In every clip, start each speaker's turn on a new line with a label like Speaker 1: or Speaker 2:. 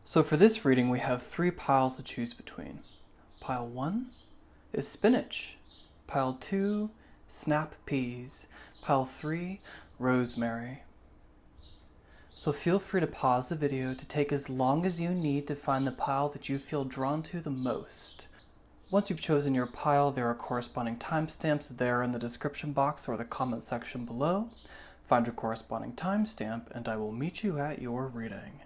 Speaker 1: So for this reading, we have three piles to choose between. Pile 1 is spinach. Pile 2, snap peas. Pile 3, rosemary. So feel free to pause the video to take as long as you need to find the pile that you feel drawn to the most. Once you've chosen your pile, there are corresponding timestamps there in the description box or the comment section below. Find your corresponding timestamp and I will meet you at your reading.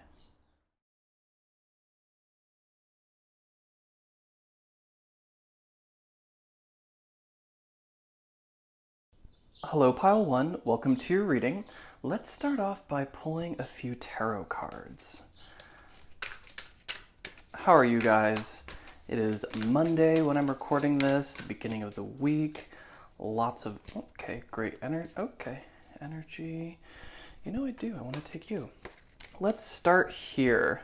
Speaker 1: Hello Pile 1, welcome to your reading. Let's start off by pulling a few tarot cards. How are you guys? It is Monday when I'm recording this, the beginning of the week. Lots of, great energy. You know I do, I want to take you. Let's start here,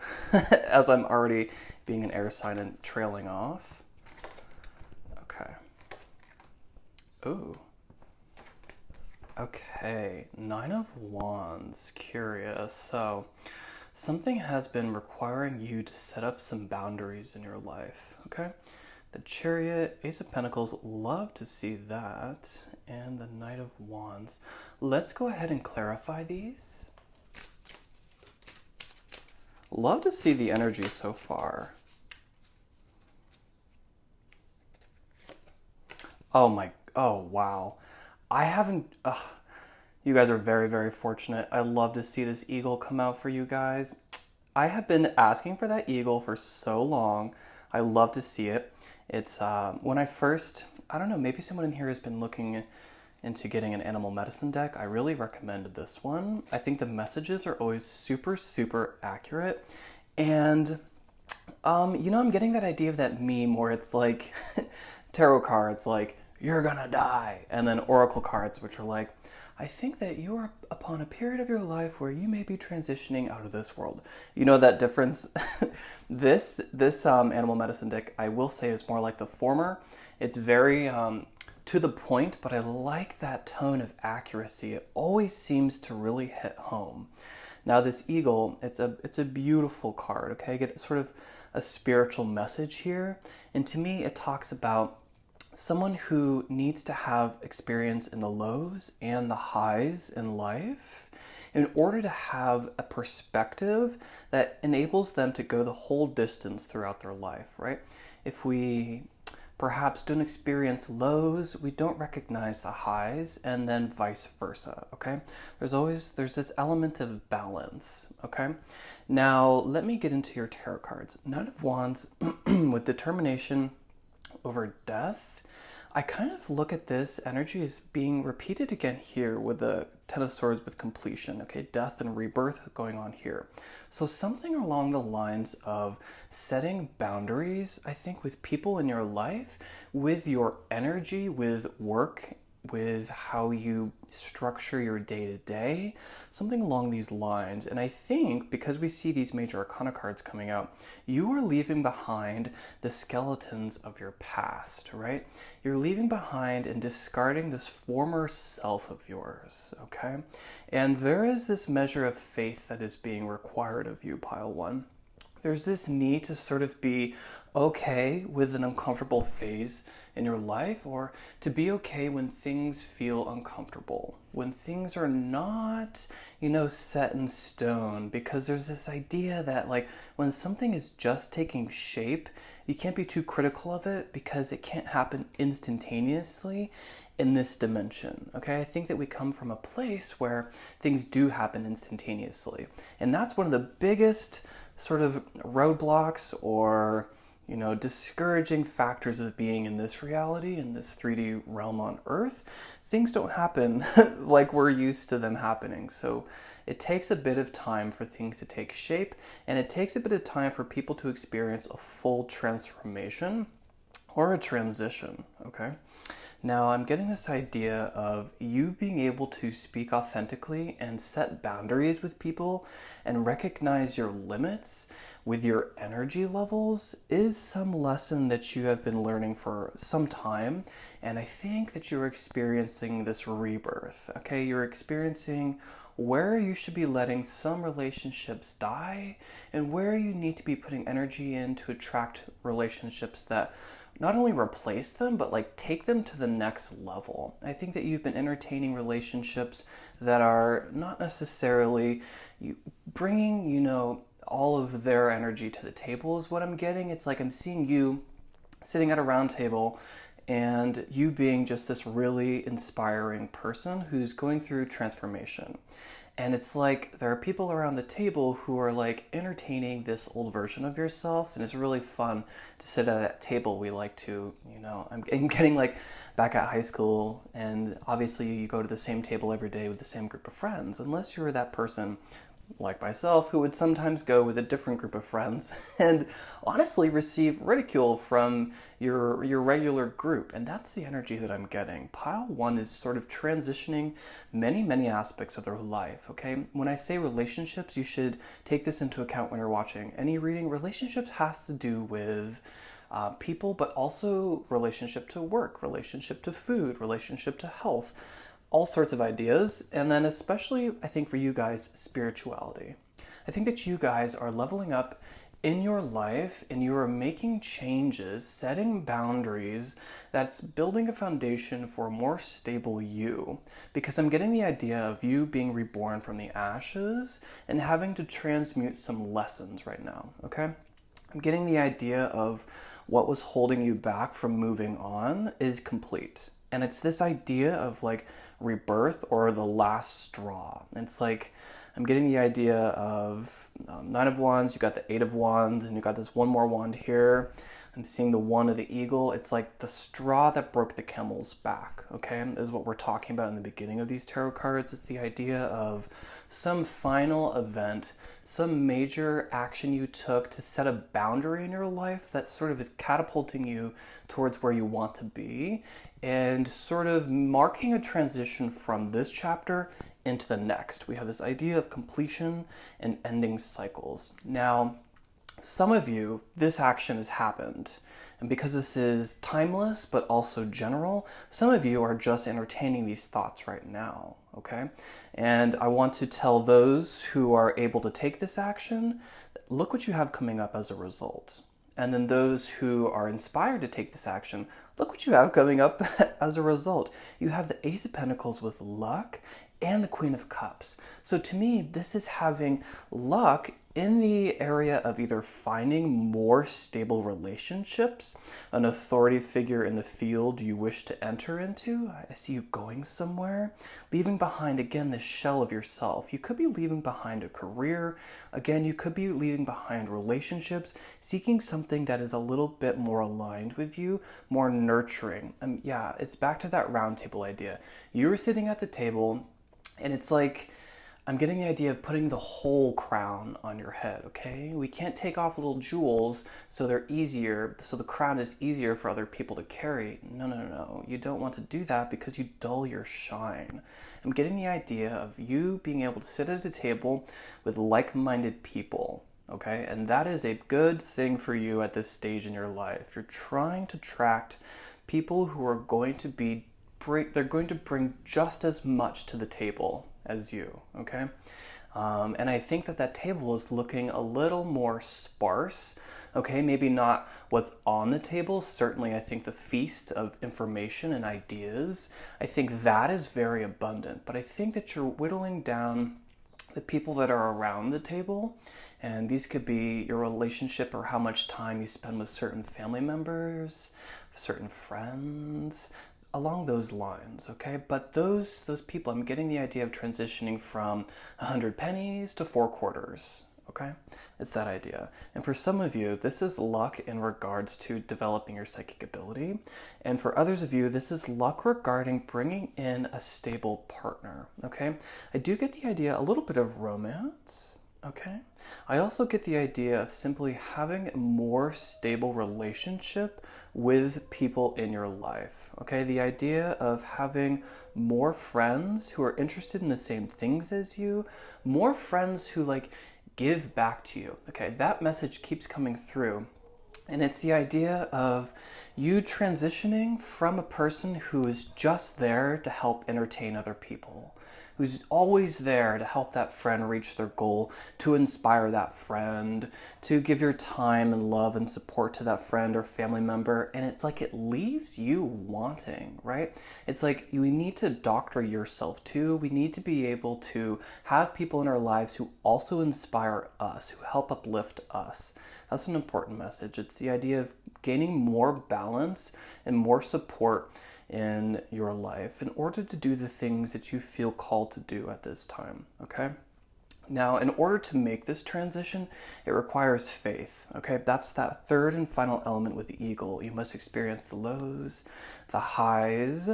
Speaker 1: as I'm already being an air sign and trailing off. Okay. Ooh. Okay, Nine of Wands, curious. So, something has been requiring you to set up some boundaries in your life, okay? The Chariot, Ace of Pentacles, love to see that, and the Knight of Wands. Let's go ahead and clarify these. Love to see the energy so far. Oh wow. I haven't, you guys are very, very fortunate. I love to see this eagle come out for you guys. I have been asking for that eagle for so long. I love to see it. It's, when I first, I don't know, maybe someone in here has been looking into getting an animal medicine deck. I really recommend this one. I think the messages are always super, super accurate. And, I'm getting that idea of that meme where it's like tarot cards, like, you're gonna die. And then oracle cards, which are like, I think that you are upon a period of your life where you may be transitioning out of this world. You know that difference? This animal medicine deck, I will say, is more like the former. It's very to the point, but I like that tone of accuracy. It always seems to really hit home. Now this eagle, it's a beautiful card, okay? I get sort of a spiritual message here. And to me, it talks about someone who needs to have experience in the lows and the highs in life in order to have a perspective that enables them to go the whole distance throughout their life, right? If we perhaps don't experience lows, we don't recognize the highs, and then vice versa, okay? There's this element of balance, okay? Now, let me get into your tarot cards. Knight of Wands with determination over death. I kind of look at this energy as being repeated again here with the Ten of Swords with completion, okay? Death and rebirth going on here. So something along the lines of setting boundaries, I think, with people in your life, with your energy, with work, with how you structure your day-to-day, something along these lines. And I think because we see these major arcana cards coming out, you are leaving behind the skeletons of your past, right? You're leaving behind and discarding this former self of yours, okay? And there is this measure of faith that is being required of you, Pile 1. There's this need to sort of be okay with an uncomfortable phase in your life, or to be okay when things feel uncomfortable, when things are not, set in stone, because there's this idea that like when something is just taking shape, you can't be too critical of it because it can't happen instantaneously in this dimension, okay? I think that we come from a place where things do happen instantaneously, and that's one of the biggest sort of roadblocks or discouraging factors of being in this reality, in this 3D realm on Earth. Things don't happen like we're used to them happening. So it takes a bit of time for things to take shape, and it takes a bit of time for people to experience a full transformation or a transition, okay? Now, I'm getting this idea of you being able to speak authentically and set boundaries with people and recognize your limits with your energy levels is some lesson that you have been learning for some time. And I think that you're experiencing this rebirth, okay? You're experiencing where you should be letting some relationships die and where you need to be putting energy in to attract relationships that not only replace them, but like take them to the next level. I think that you've been entertaining relationships that are not necessarily bringing, all of their energy to the table is what I'm getting. It's like I'm seeing you sitting at a round table and you being just this really inspiring person who's going through transformation. And it's like there are people around the table who are like entertaining this old version of yourself, and it's really fun to sit at that table. We like to, I'm getting like back at high school, and obviously you go to the same table every day with the same group of friends, unless you're that person like myself, who would sometimes go with a different group of friends and honestly receive ridicule from your regular group. And that's the energy that I'm getting. Pile 1 is sort of transitioning many aspects of their life, okay? When I say relationships, you should take this into account when you're watching any reading. Relationships has to do with people, but also relationship to work, relationship to food, relationship to health, all sorts of ideas. And then especially, I think for you guys, spirituality. I think that you guys are leveling up in your life and you are making changes, setting boundaries that's building a foundation for a more stable you. Because I'm getting the idea of you being reborn from the ashes and having to transmute some lessons right now, okay? I'm getting the idea of what was holding you back from moving on is complete. And it's this idea of like rebirth or the last straw. It's like I'm getting the idea of 9 of Wands, you got the 8 of Wands, and you got this one more wand here. I'm seeing the 1 of the eagle. It's like the straw that broke the camel's back, okay? Is what we're talking about in the beginning of these tarot cards. It's the idea of some final event, some major action you took to set a boundary in your life that sort of is catapulting you towards where you want to be and sort of marking a transition from this chapter into the next. We have this idea of completion and ending cycles. Now, some of you, this action has happened. And because this is timeless but also general, some of you are just entertaining these thoughts right now, okay? And I want to tell those who are able to take this action, look what you have coming up as a result. And then those who are inspired to take this action, look what you have coming up as a result. You have the Ace of Pentacles with luck and the Queen of Cups. So to me, this is having luck in the area of either finding more stable relationships, an authority figure in the field you wish to enter into. I see you going somewhere, leaving behind, again, this shell of yourself. You could be leaving behind a career. Again, you could be leaving behind relationships, seeking something that is a little bit more aligned with you, more nurturing. Yeah, it's back to that round table idea. You were sitting at the table, and it's like, I'm getting the idea of putting the whole crown on your head, okay? We can't take off little jewels so they're easier, so the crown is easier for other people to carry. No. You don't want to do that because you dull your shine. I'm getting the idea of you being able to sit at a table with like-minded people, okay? And that is a good thing for you at this stage in your life. You're trying to attract people who are going to they're going to bring just as much to the table as you, okay? And I think that table is looking a little more sparse, okay? Maybe not what's on the table. Certainly, I think the feast of information and ideas, I think that is very abundant. But I think that you're whittling down the people that are around the table, and these could be your relationship or how much time you spend with certain family members, certain friends, along those lines, okay? But those people, I'm getting the idea of transitioning from 100 pennies to 4 quarters, okay? It's that idea. And for some of you, this is luck in regards to developing your psychic ability. And for others of you, this is luck regarding bringing in a stable partner, okay? I do get the idea, a little bit of romance, okay? I also get the idea of simply having a more stable relationship with people in your life, okay? The idea of having more friends who are interested in the same things as you, more friends who like give back to you, okay? That message keeps coming through. And it's the idea of you transitioning from a person who is just there to help entertain other people who's always there to help that friend reach their goal, to inspire that friend, to give your time and love and support to that friend or family member. And it's like it leaves you wanting, right? It's like we need to doctor yourself too. We need to be able to have people in our lives who also inspire us, who help uplift us. That's an important message. It's the idea of gaining more balance and more support in your life in order to do the things that you feel called to do at this time, okay? Now, in order to make this transition, it requires faith, okay? That's that third and final element with the eagle. You must experience the lows, the highs,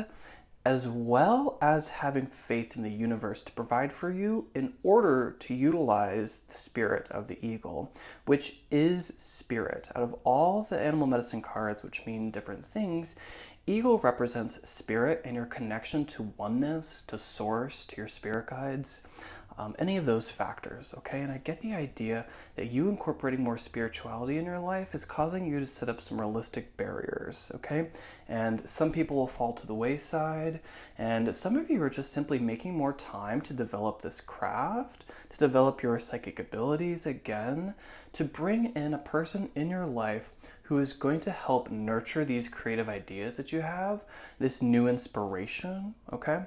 Speaker 1: as well as having faith in the universe to provide for you in order to utilize the spirit of the eagle, which is spirit. Out of all the animal medicine cards, which mean different things, eagle represents spirit and your connection to oneness, to source, to your spirit guides. Any of those factors, okay? And I get the idea that you incorporating more spirituality in your life is causing you to set up some realistic barriers, okay? And some people will fall to the wayside, and some of you are just simply making more time to develop this craft, to develop your psychic abilities again, to bring in a person in your life who is going to help nurture these creative ideas that you have, this new inspiration, okay?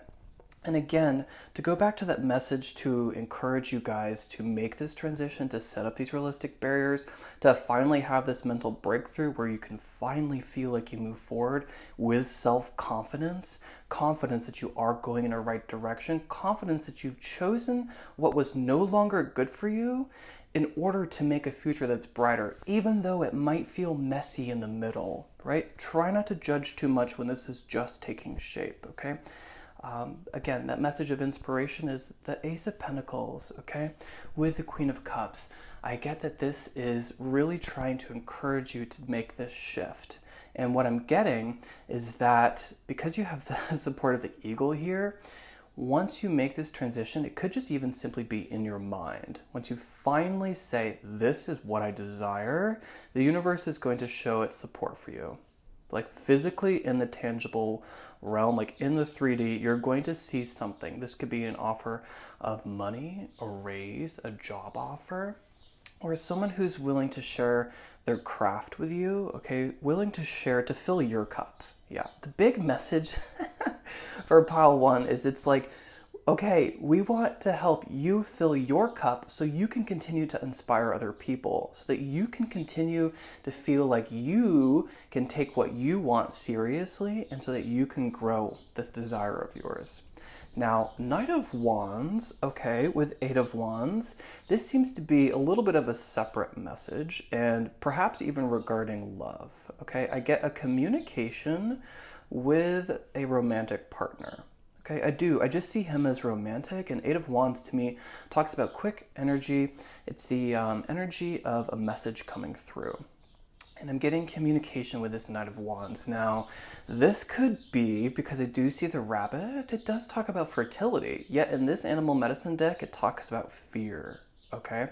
Speaker 1: And again, to go back to that message to encourage you guys to make this transition, to set up these realistic barriers, to finally have this mental breakthrough where you can finally feel like you move forward with self-confidence, confidence that you are going in a right direction, confidence that you've chosen what was no longer good for you in order to make a future that's brighter, even though it might feel messy in the middle, right? Try not to judge too much when this is just taking shape, okay? Again, that message of inspiration is the Ace of Pentacles, okay? With the Queen of Cups. I get that this is really trying to encourage you to make this shift. And what I'm getting is that because you have the support of the eagle here, once you make this transition, it could just even simply be in your mind. Once you finally say, this is what I desire, the universe is going to show its support for you. Like physically in the tangible realm, like in the 3D, you're going to see something. This could be an offer of money, a raise, a job offer, or someone who's willing to share their craft with you, okay? Willing to share, to fill your cup. Yeah, the big message for pile one is it's like, okay, we want to help you fill your cup so you can continue to inspire other people, so that you can continue to feel like you can take what you want seriously, and so that you can grow this desire of yours. Now, Knight of Wands, okay, with Eight of Wands, this seems to be a little bit of a separate message, and perhaps even regarding love, okay? I get a communication with a romantic partner. Okay, I just see him as romantic, and Eight of Wands to me talks about quick energy. It's the energy of a message coming through. And I'm getting communication with this Knight of Wands. Now, this could be, because I do see the rabbit, it does talk about fertility. Yet in this animal medicine deck, it talks about fear, okay?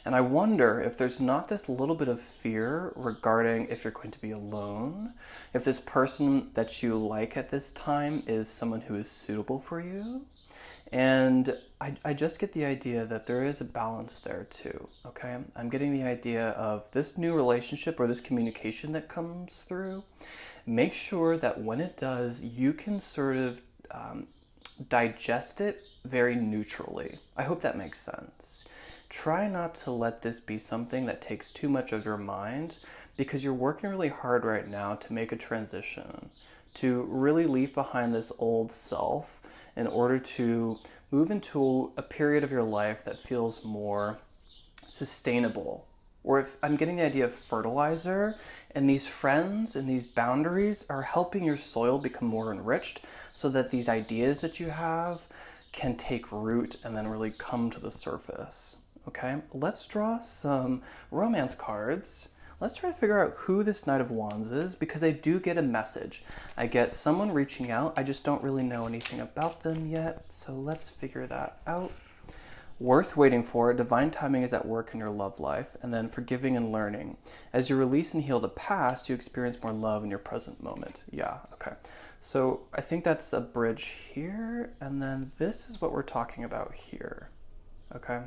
Speaker 1: And I wonder if there's not this little bit of fear regarding if you're going to be alone, if this person that you like at this time is someone who is suitable for you. And I just get the idea that there is a balance there too, okay? I'm getting the idea of this new relationship or this communication that comes through. Make sure that when it does, you can sort of digest it very neutrally. I hope that makes sense. Try not to let this be something that takes too much of your mind, because you're working really hard right now to make a transition, to really leave behind this old self in order to move into a period of your life that feels more sustainable. Or if I'm getting the idea of fertilizer, and these friends and these boundaries are helping your soil become more enriched so that these ideas that you have can take root and then really come to the surface. Okay, let's draw some romance cards. Let's try to figure out who this Knight of Wands is, because I do get a message. I get someone reaching out. I just don't really know anything about them yet. So let's figure that out. Worth waiting for, divine timing is at work in your love life, and then forgiving and learning. As you release and heal the past, you experience more love in your present moment. Yeah, okay. So I think that's a bridge here, and then this is what we're talking about here. Okay?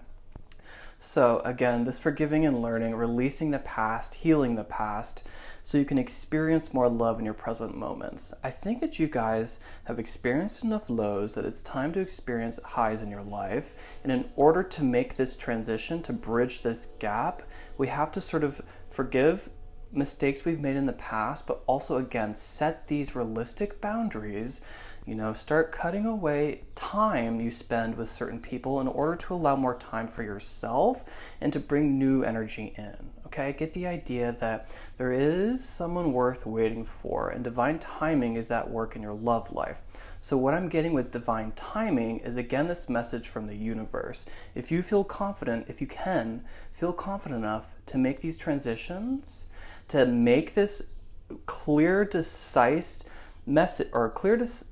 Speaker 1: So again, this forgiving and learning, releasing the past, healing the past, so you can experience more love in your present moments. I think that you guys have experienced enough lows that it's time to experience highs in your life. And in order to make this transition, to bridge this gap, we have to sort of forgive mistakes we've made in the past, but also again, set these realistic boundaries. Start cutting away time you spend with certain people in order to allow more time for yourself and to bring new energy in. Okay, get the idea that there is someone worth waiting for, and divine timing is at work in your love life. So what I'm getting with divine timing is, again, this message from the universe. If you feel confident, if you can, feel confident enough to make these transitions, to make this clear, decisive message, or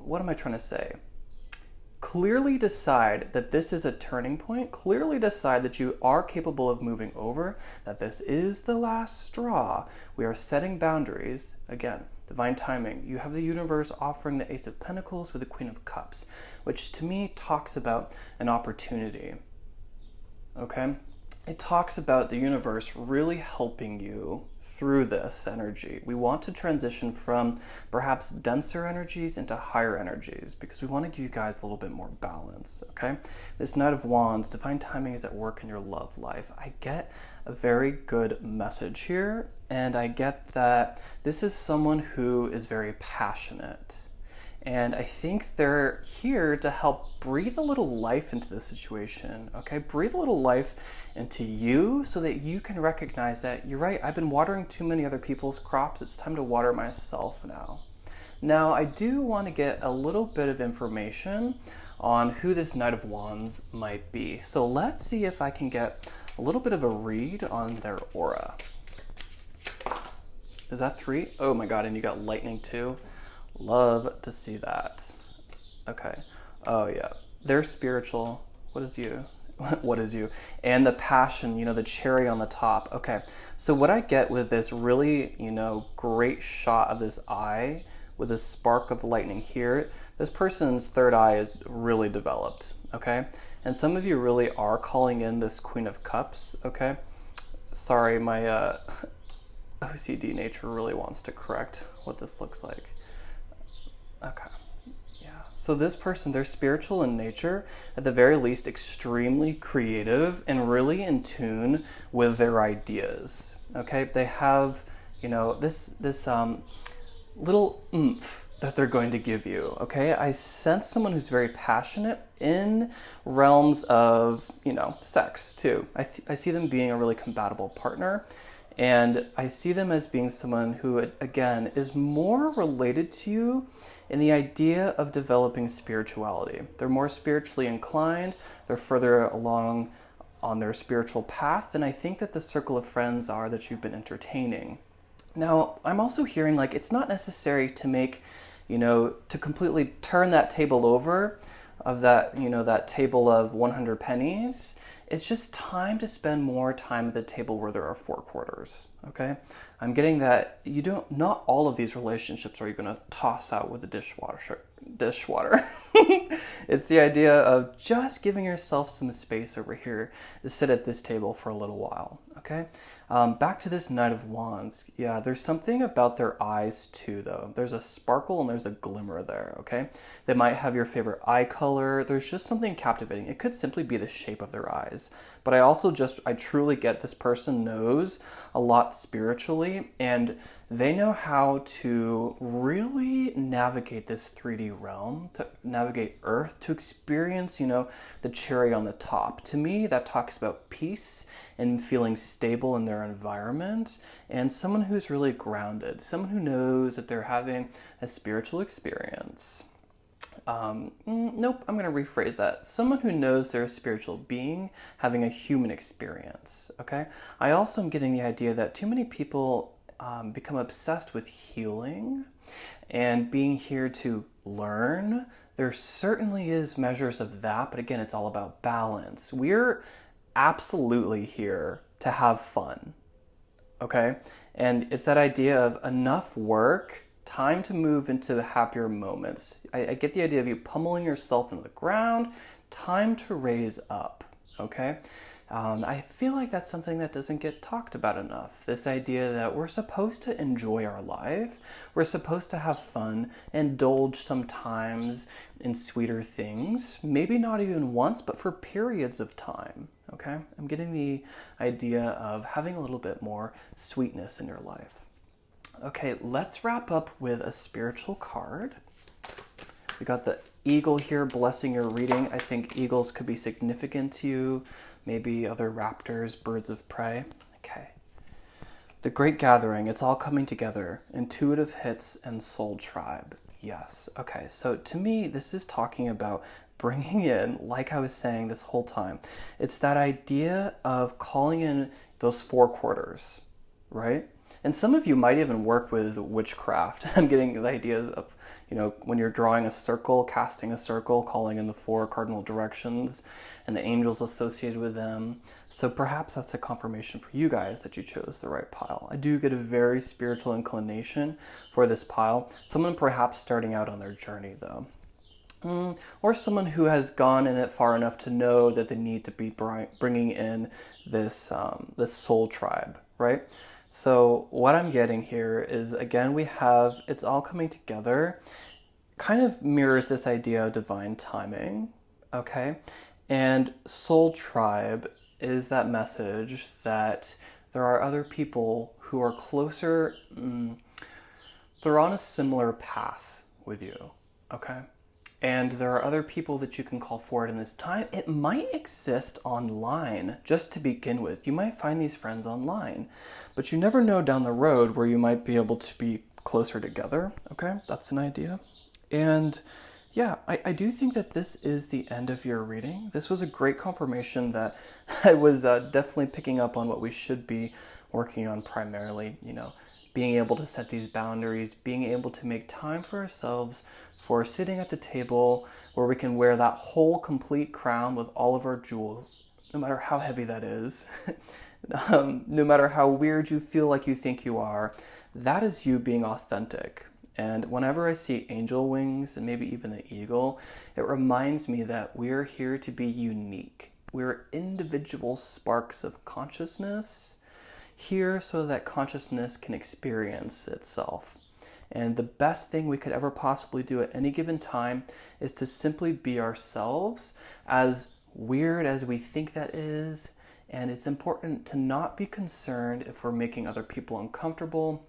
Speaker 1: what am I trying to say? Clearly decide that this is a turning point. Clearly decide that you are capable of moving over, that this is the last straw. We are setting boundaries. Again, divine timing. You have the universe offering the Ace of Pentacles with the Queen of Cups, which to me talks about an opportunity. Okay? It talks about the universe really helping you through this energy. We want to transition from perhaps denser energies into higher energies because we want to give you guys a little bit more balance, okay? This Knight of Wands, divine timing is at work in your love life. I get a very good message here, and I get that this is someone who is very passionate. And I think they're here to help breathe a little life into the situation, okay? Breathe a little life into you so that you can recognize that, you're right, I've been watering too many other people's crops. It's time to water myself now. Now, I do want to get a little bit of information on who this Knight of Wands might be. So let's see if I can get a little bit of a read on their aura. Is that 3? Oh my God, and you got lightning too. Love to see that. Okay. Oh yeah. They're spiritual. What is you? What is you? And the passion, the cherry on the top. Okay. So what I get with this really, great shot of this eye with a spark of lightning here, this person's third eye is really developed. Okay. And some of you really are calling in this Queen of Cups. Okay. Sorry, my OCD nature really wants to correct what this looks like. Okay, yeah. So this person, they're spiritual in nature, at the very least extremely creative and really in tune with their ideas. Okay, they have, this little oomph that they're going to give you. Okay, I sense someone who's very passionate in realms of, sex too. I see them being a really compatible partner. And I see them as being someone who, again, is more related to you in the idea of developing spirituality. They're more spiritually inclined. They're further along on their spiritual path than I think that the circle of friends are that you've been entertaining. Now, I'm also hearing it's not necessary to make, to completely turn that table over of that, that table of 100 pennies. It's just time to spend more time at the table where there are 4 quarters, okay? I'm getting that not all of these relationships are you going to toss out with a dishwater. It's the idea of just giving yourself some space over here to sit at this table for a little while, okay? Back to this Knight of Wands. Yeah, there's something about their eyes too, though. There's a sparkle and there's a glimmer there, okay? They might have your favorite eye color. There's just something captivating. It could simply be the shape of their eyes. But I truly get this person knows a lot spiritually, and they know how to really navigate this 3D realm, to navigate Earth, to experience, the cherry on the top. To me, that talks about peace and feeling stable in their environment, and someone who's really grounded, someone who knows that they're having a spiritual experience. Nope, I'm going to rephrase that. Someone who knows they're a spiritual being having a human experience, okay? I also am getting the idea that too many people become obsessed with healing and being here to learn, there certainly is measures of that, but again, it's all about balance. We're absolutely here to have fun, okay? And it's that idea of enough work, time to move into happier moments. I get the idea of you pummeling yourself into the ground, time to raise up, okay? I feel like that's something that doesn't get talked about enough. This idea that we're supposed to enjoy our life, we're supposed to have fun, indulge sometimes in sweeter things, maybe not even once, but for periods of time, okay? I'm getting the idea of having a little bit more sweetness in your life. Okay, let's wrap up with a spiritual card. We got the eagle here blessing your reading. I think eagles could be significant to you. Maybe other raptors, birds of prey. Okay. The Great Gathering, it's all coming together. Intuitive hits and soul tribe. Yes. Okay, so to me, this is talking about bringing in, like I was saying this whole time, it's that idea of calling in those four quarters, right? And some of you might even work with witchcraft. I'm getting the ideas of, when you're drawing a circle, casting a circle, calling in the four cardinal directions and the angels associated with them. So perhaps that's a confirmation for you guys that you chose the right pile. I do get a very spiritual inclination for this pile. Someone perhaps starting out on their journey, though. Or someone who has gone in it far enough to know that they need to be bringing in this soul tribe, right? So what I'm getting here is, again, we have, it's all coming together, kind of mirrors this idea of divine timing, okay? And soul tribe is that message that there are other people who are closer, they're on a similar path with you, okay? And there are other people that you can call forward in this time. It might exist online just to begin with. You might find these friends online, but you never know down the road where you might be able to be closer together. Okay, that's an idea. And yeah, I do think that this is the end of your reading. This was a great confirmation that I was definitely picking up on what we should be working on primarily, being able to set these boundaries, being able to make time for ourselves, for sitting at the table where we can wear that whole complete crown with all of our jewels, no matter how heavy that is, no matter how weird you feel like you think you are, that is you being authentic. And whenever I see angel wings and maybe even the eagle, it reminds me that we're here to be unique. We're individual sparks of consciousness here so that consciousness can experience itself. And the best thing we could ever possibly do at any given time is to simply be ourselves, as weird as we think that is. And it's important to not be concerned if we're making other people uncomfortable,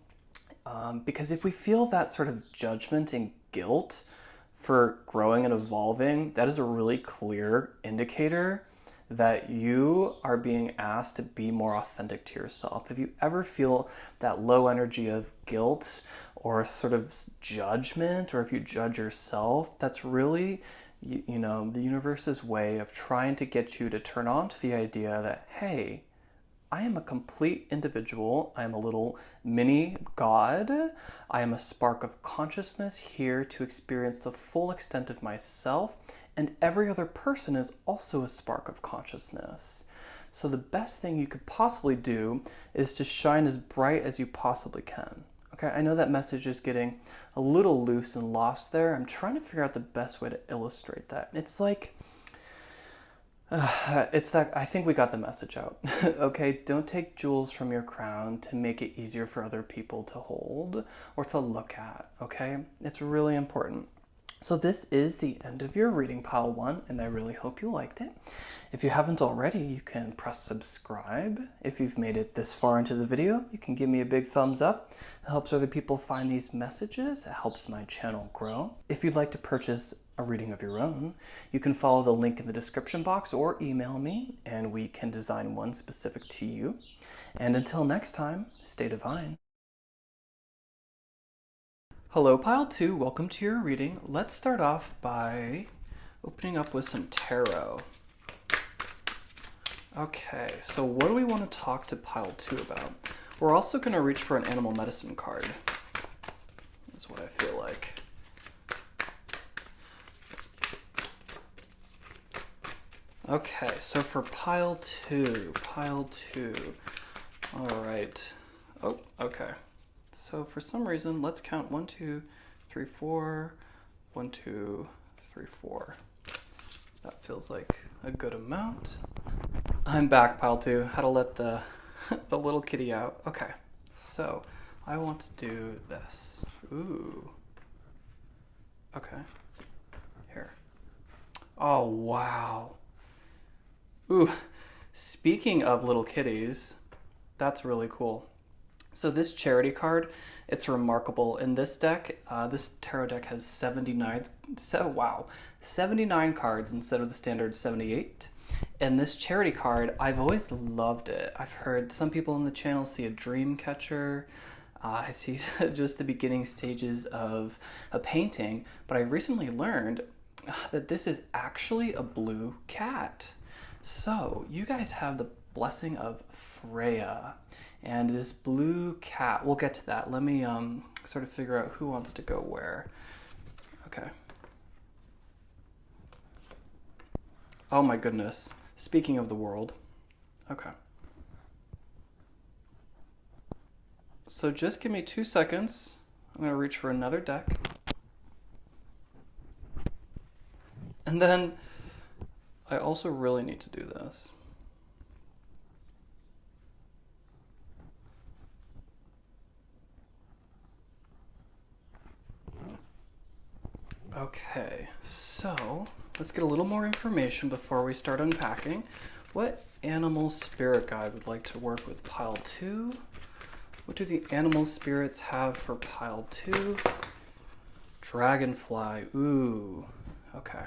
Speaker 1: because if we feel that sort of judgment and guilt for growing and evolving, that is a really clear indicator that you are being asked to be more authentic to yourself. If you ever feel that low energy of guilt or sort of judgment, or if you judge yourself, that's really, the universe's way of trying to get you to turn on to the idea that, hey, I am a complete individual. I am a little mini God. I am a spark of consciousness here to experience the full extent of myself, and every other person is also a spark of consciousness. So the best thing you could possibly do is to shine as bright as you possibly can. Okay, I know that message is getting a little loose and lost there. I'm trying to figure out the best way to illustrate that. It's like, it's that I think we got the message out. Okay, don't take jewels from your crown to make it easier for other people to hold or to look at, okay? It's really important. So this is the end of your reading, pile 1, and I really hope you liked it. If you haven't already, you can press subscribe. If you've made it this far into the video, you can give me a big thumbs up. It helps other people find these messages. It helps my channel grow. If you'd like to purchase a reading of your own, you can follow the link in the description box or email me, and we can design one specific to you. And until next time, stay divine. Hello, Pile 2. Welcome to your reading. Let's start off by opening up with some tarot. Okay, so what do we want to talk to Pile 2 about? We're also going to reach for an animal medicine card. That's what I feel like. Okay, so for pile two. All right. Oh, okay. So for some reason, let's count 1, 2, 3, 4. 1, 2, 3, 4. That feels like a good amount. I'm back, pile two. Had to let the the little kitty out. Okay, so I want to do this. Ooh. Okay. Here. Oh, wow. Ooh. Speaking of little kitties, that's really cool. So this charity card, it's remarkable. In this deck, this tarot deck has 79 cards instead of the standard 78. And this charity card, I've always loved it. I've heard some people on the channel see a dream catcher. I see just the beginning stages of a painting, but I recently learned that this is actually a blue cat. So you guys have the blessing of Freya and this blue cat. We'll get to that. Let me sort of figure out who wants to go where. Okay. Oh my goodness. Speaking of the world. Okay. So just give me 2 seconds. I'm going to reach for another deck. And then I also really need to do this. Okay, so let's get a little more information before we start unpacking. What animal spirit guide would like to work with pile 2? What do the animal spirits have for pile 2? Dragonfly. Ooh, okay.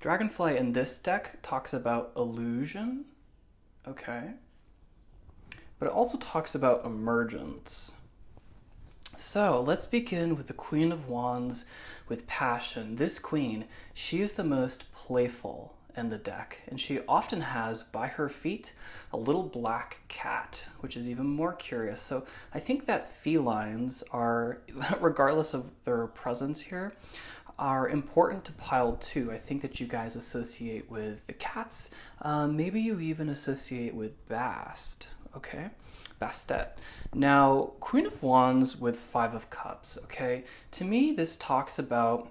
Speaker 1: Dragonfly in this deck talks about illusion. Okay. But it also talks about emergence. So let's begin with the Queen of Wands with passion. This queen, she is the most playful in the deck, and she often has by her feet a little black cat, which is even more curious. So I think that felines are, regardless of their presence here, are important to pile 2. I think that you guys associate with the cats. Maybe you even associate with Bast, okay? Bastet. Now, Queen of Wands with 5 of Cups, okay? To me, this talks about,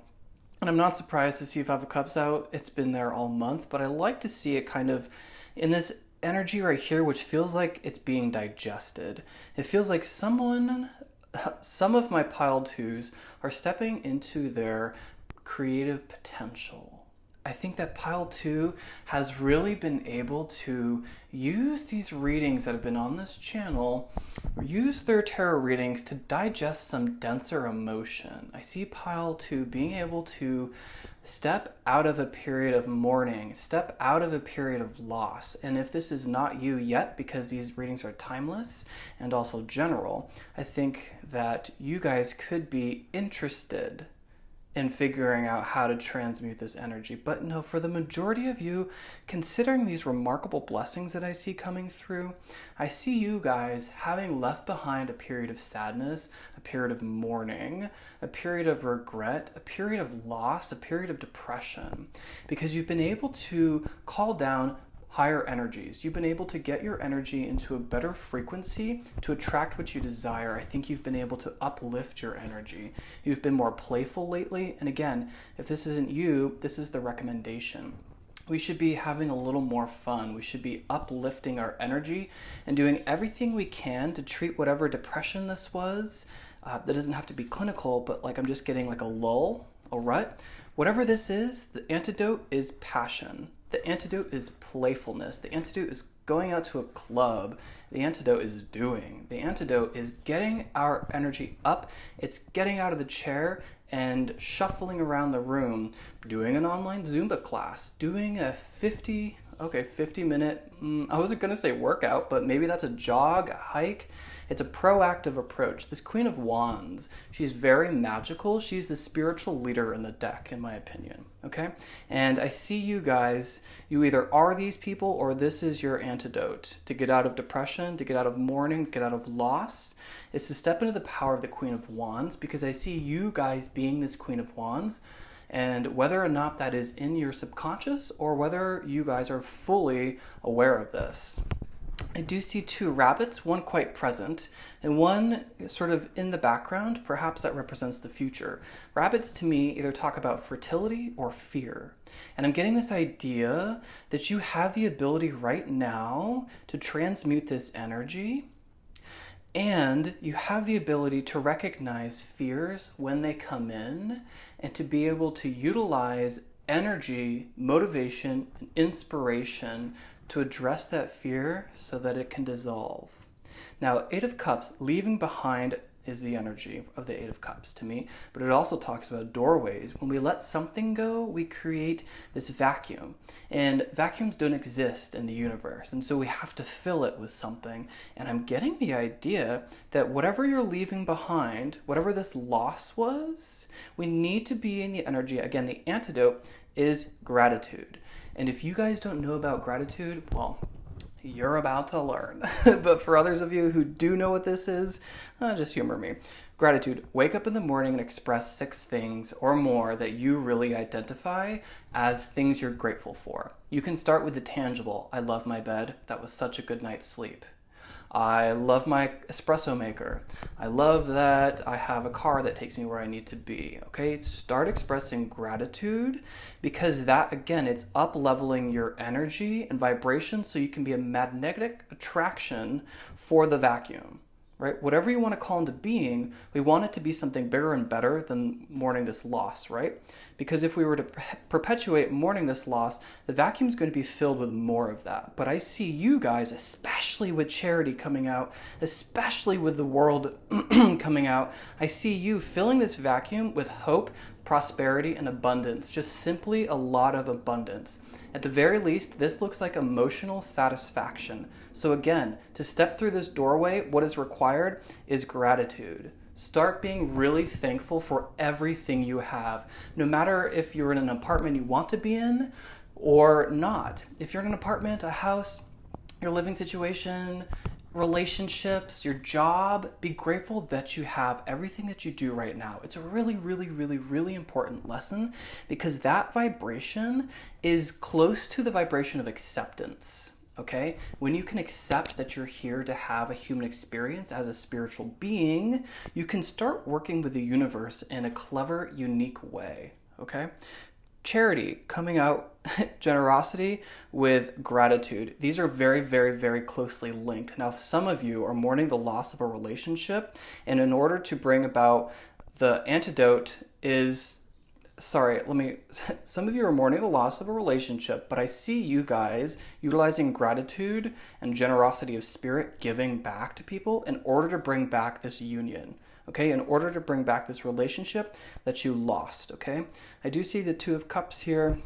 Speaker 1: and I'm not surprised to see 5 of Cups out. It's been there all month, but I like to see it kind of in this energy right here, which feels like it's being digested. It feels like some of my pile 2s are stepping into their creative potential. I think that pile 2 has really been able to use these readings that have been on this channel, use their tarot readings to digest some denser emotion. I see pile 2 being able to step out of a period of mourning, step out of a period of loss. And if this is not you yet, because these readings are timeless and also general, I think that you guys could be interested in figuring out how to transmute this energy. But no, for the majority of you, considering these remarkable blessings that I see coming through, I see you guys having left behind a period of sadness, a period of mourning, a period of regret, a period of loss, a period of depression, because you've been able to call down higher energies. You've been able to get your energy into a better frequency to attract what you desire. I think you've been able to uplift your energy. You've been more playful lately. And again, if this isn't you, this is the recommendation. We should be having a little more fun. We should be uplifting our energy and doing everything we can to treat whatever depression this was. That doesn't have to be clinical, but like I'm just getting like a lull, a rut. Whatever this is, the antidote is passion. The antidote is playfulness. The antidote is going out to a club. The antidote is doing. The antidote is getting our energy up. It's getting out of the chair and shuffling around the room, doing an online Zumba class, doing a 50-minute, I wasn't going to say workout, but maybe that's a jog, a hike. It's a proactive approach. This Queen of Wands, she's very magical. She's the spiritual leader in the deck, in my opinion, okay? And I see you guys, you either are these people or this is your antidote to get out of depression, to get out of mourning, to get out of loss, is to step into the power of the Queen of Wands, because I see you guys being this Queen of Wands and whether or not that is in your subconscious or whether you guys are fully aware of this. I do see two rabbits, one quite present and one sort of in the background. Perhaps that represents the future. Rabbits to me either talk about fertility or fear. And I'm getting this idea that you have the ability right now to transmute this energy, and you have the ability to recognize fears when they come in and to be able to utilize energy, motivation, and inspiration to address that fear so that it can dissolve. Now, Eight of Cups, leaving behind is the energy of the Eight of Cups to me, but it also talks about doorways. When we let something go, we create this vacuum, and vacuums don't exist in the universe, and so we have to fill it with something. And I'm getting the idea that whatever you're leaving behind, whatever this loss was, we need to be in the energy. Again, the antidote is gratitude. And if you guys don't know about gratitude, well, you're about to learn. But for others of you who do know what this is, just humor me. Gratitude. Wake up in the morning and express 6 things or more that you really identify as things you're grateful for. You can start with the tangible. I love my bed. That was such a good night's sleep. I love my espresso maker. I love that I have a car that takes me where I need to be. Okay, start expressing gratitude, because that, again, it's up leveling your energy and vibration so you can be a magnetic attraction for the vacuum. Right? Whatever you want to call into being, we want it to be something bigger and better than mourning this loss, right? Because if we were to perpetuate mourning this loss, the vacuum is going to be filled with more of that. But I see you guys, especially with charity coming out, especially with the world coming out, I see you filling this vacuum with hope, prosperity, and abundance. Just simply a lot of abundance. At the very least, this looks like emotional satisfaction. So again, to step through this doorway, what is required is gratitude. Start being really thankful for everything you have, no matter if you're in an apartment you want to be in or not. If you're in an apartment, a house, your living situation, relationships, your job, be grateful that you have everything that you do right now. It's a really, really, really, really important lesson, because that vibration is close to the vibration of acceptance. Okay? When you can accept that you're here to have a human experience as a spiritual being, you can start working with the universe in a clever, unique way. Okay? Charity coming out, generosity with gratitude. These are very, very, very closely linked. Now, some of you are mourning the loss of a relationship, and in order to bring about the antidote is, some of you are mourning the loss of a relationship, but I see you guys utilizing gratitude and generosity of spirit, giving back to people in order to bring back this union. Okay, in order to bring back this relationship that you lost, okay? I do see the Two of Cups here.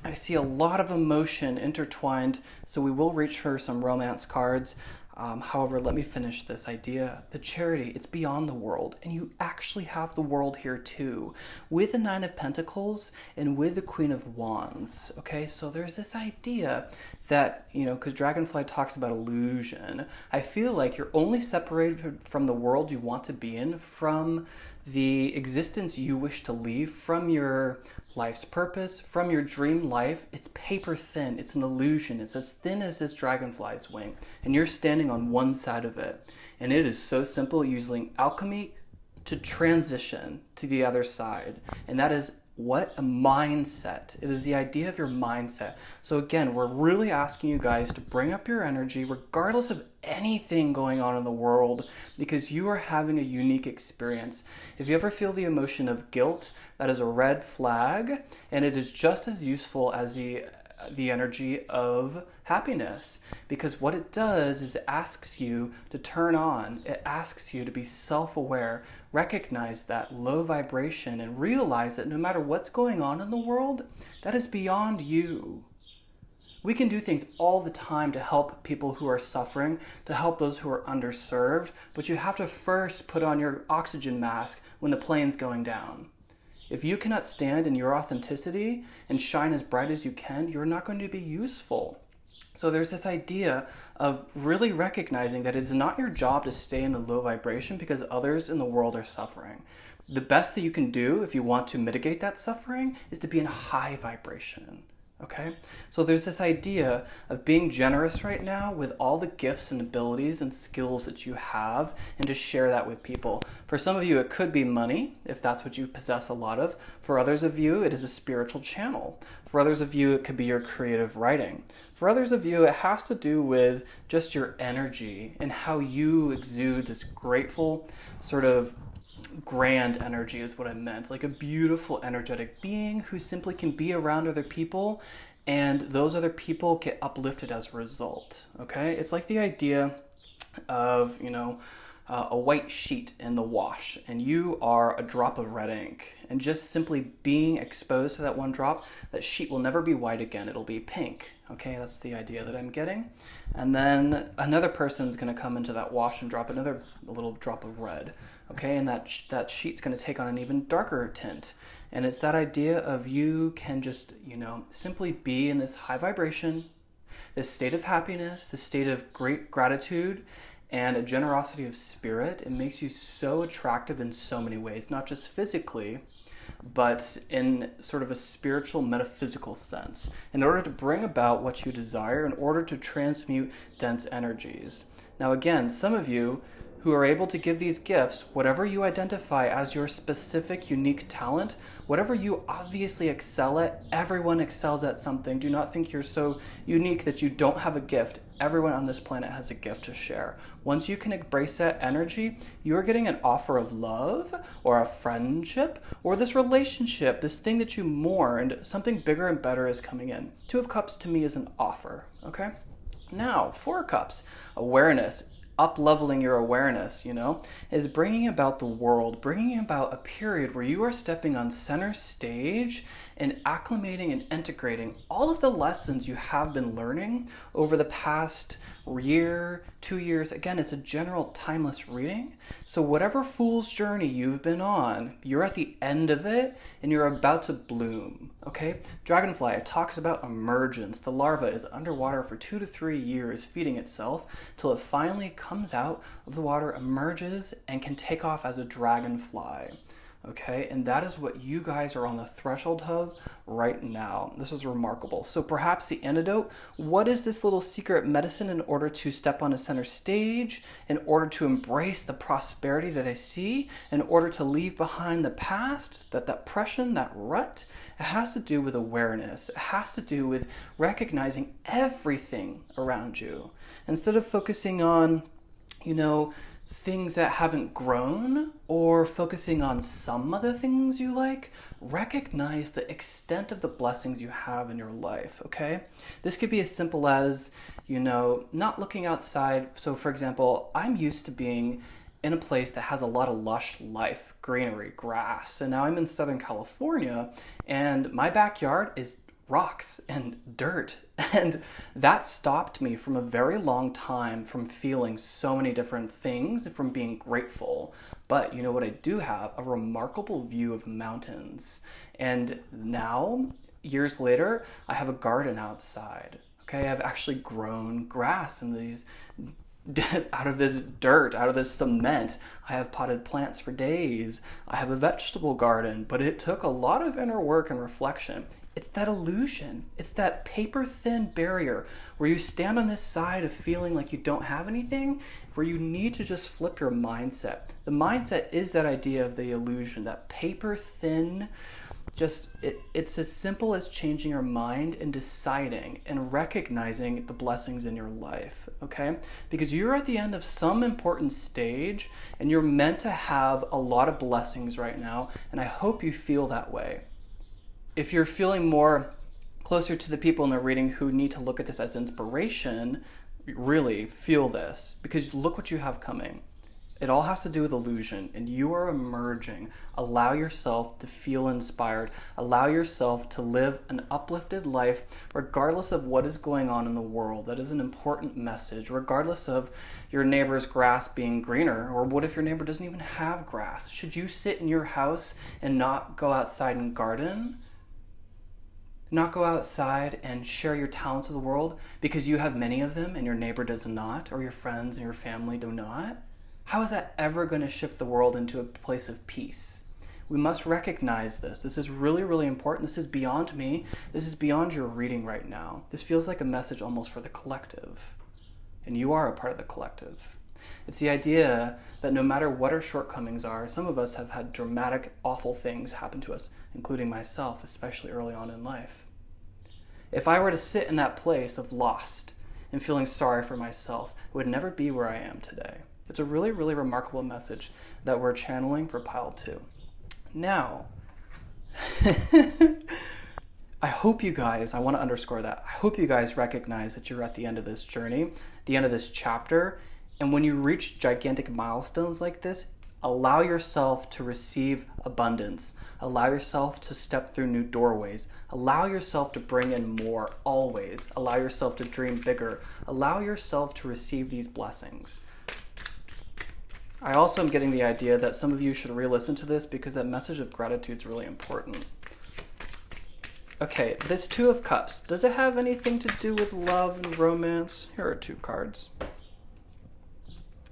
Speaker 1: I see a lot of emotion intertwined, so we will reach for some romance cards. However, let me finish this idea. The charity, it's beyond the world, and you actually have the world here too, with the Nine of Pentacles and with the Queen of Wands, okay? So there's this idea that, because Dragonfly talks about illusion, I feel like you're only separated from the world you want to be in, from the existence you wish to leave, from your life's purpose, from your dream life. It's paper thin. It's an illusion. It's as thin as this dragonfly's wing, and you're standing on one side of it. And it is so simple, using alchemy to transition to the other side. And that is what? A mindset. It is the idea of your mindset. So again, we're really asking you guys to bring up your energy regardless of anything going on in the world, because you are having a unique experience. If you ever feel the emotion of guilt, that is a red flag, and it is just as useful as the energy of happiness, because what it does is it asks you to turn on. It asks you to be self-aware, recognize that low vibration, and realize that no matter what's going on in the world, that is beyond you. We can do things all the time to help people who are suffering, to help those who are underserved, but you have to first put on your oxygen mask when the plane's going down. If you cannot stand in your authenticity and shine as bright as you can, you're not going to be useful. So there's this idea of really recognizing that it is not your job to stay in a low vibration because others in the world are suffering. The best that you can do if you want to mitigate that suffering is to be in a high vibration. Okay? So there's this idea of being generous right now with all the gifts and abilities and skills that you have and to share that with people. For some of you, it could be money, if that's what you possess a lot of. For others of you, it is a spiritual channel. For others of you, it could be your creative writing. For others of you, it has to do with just your energy and how you exude this grateful sort of grand energy is what I meant, like a beautiful energetic being who simply can be around other people and those other people get uplifted as a result. Okay, it's like the idea of a white sheet in the wash and you are a drop of red ink, and just simply being exposed to that one drop, that sheet will never be white again, it'll be pink. Okay, that's the idea that I'm getting. And then another person's going to come into that wash and drop another little drop of red. Okay, and that sheet's going to take on an even darker tint. And it's that idea of you can just, simply be in this high vibration, this state of happiness, this state of great gratitude, and a generosity of spirit. It makes you so attractive in so many ways, not just physically, but in sort of a spiritual, metaphysical sense, in order to bring about what you desire, in order to transmute dense energies. Now again, some of you who are able to give these gifts, whatever you identify as your specific, unique talent, whatever you obviously excel at, everyone excels at something. Do not think you're so unique that you don't have a gift. Everyone on this planet has a gift to share. Once you can embrace that energy, you are getting an offer of love or a friendship or this relationship, this thing that you mourned, something bigger and better is coming in. Two of Cups to me is an offer, okay? Now, Four of Cups, awareness. Up-leveling your awareness, is bringing about the world, bringing about a period where you are stepping on center stage and acclimating and integrating all of the lessons you have been learning over the past year, 2 years. Again, it's a general timeless reading. So whatever fool's journey you've been on, you're at the end of it and you're about to bloom, okay? Dragonfly, it talks about emergence. The larva is underwater for 2 to 3 years feeding itself till it finally comes out of the water, emerges, and can take off as a dragonfly. Okay, and that is what you guys are on the threshold of right now. This is remarkable. So perhaps the antidote, what is this little secret medicine in order to step on a center stage, in order to embrace the prosperity that I see, in order to leave behind the past, that depression, that rut? It has to do with awareness. It has to do with recognizing everything around you. Instead of focusing on, things that haven't grown or focusing on some other things you like, recognize the extent of the blessings you have in your life, okay? This could be as simple as, not looking outside. So for example, I'm used to being in a place that has a lot of lush life, greenery, grass, and now I'm in Southern California and my backyard is rocks and dirt, and that stopped me from a very long time from feeling so many different things, from being grateful. But you know what I do have? A remarkable view of mountains. And now, years later, I have a garden outside. Okay, I've actually grown grass in these out of this dirt, out of this cement. I have potted plants for days. I have a vegetable garden, but it took a lot of inner work and reflection. It's that illusion. It's that paper-thin barrier where you stand on this side of feeling like you don't have anything, where you need to just flip your mindset. The mindset is that idea of the illusion, that paper-thin. It's as simple as changing your mind and deciding and recognizing the blessings in your life, okay? Because you're at the end of some important stage and you're meant to have a lot of blessings right now, and I hope you feel that way. If you're feeling more closer to the people in the reading who need to look at this as inspiration, really feel this, because look what you have coming. It all has to do with illusion, and you are emerging. Allow yourself to feel inspired. Allow yourself to live an uplifted life regardless of what is going on in the world. That is an important message, regardless of your neighbor's grass being greener, or what if your neighbor doesn't even have grass? Should you sit in your house and not go outside and garden? Not go outside and share your talents with the world because you have many of them and your neighbor does not, or your friends and your family do not? How is that ever going to shift the world into a place of peace? We must recognize this. This is really, really important. This is beyond me. This is beyond your reading right now. This feels like a message almost for the collective. And you are a part of the collective. It's the idea that no matter what our shortcomings are, some of us have had dramatic, awful things happen to us, including myself, especially early on in life. If I were to sit in that place of lost and feeling sorry for myself, it would never be where I am today. It's a really, really remarkable message that we're channeling for Pile 2. Now, I hope you guys, I want to underscore that, I hope you guys recognize that you're at the end of this journey, the end of this chapter, and when you reach gigantic milestones like this, allow yourself to receive abundance. Allow yourself to step through new doorways. Allow yourself to bring in more always. Allow yourself to dream bigger. Allow yourself to receive these blessings. I also am getting the idea that some of you should re-listen to this because that message of gratitude is really important. Okay, this Two of Cups, does it have anything to do with love and romance? Here are 2 cards.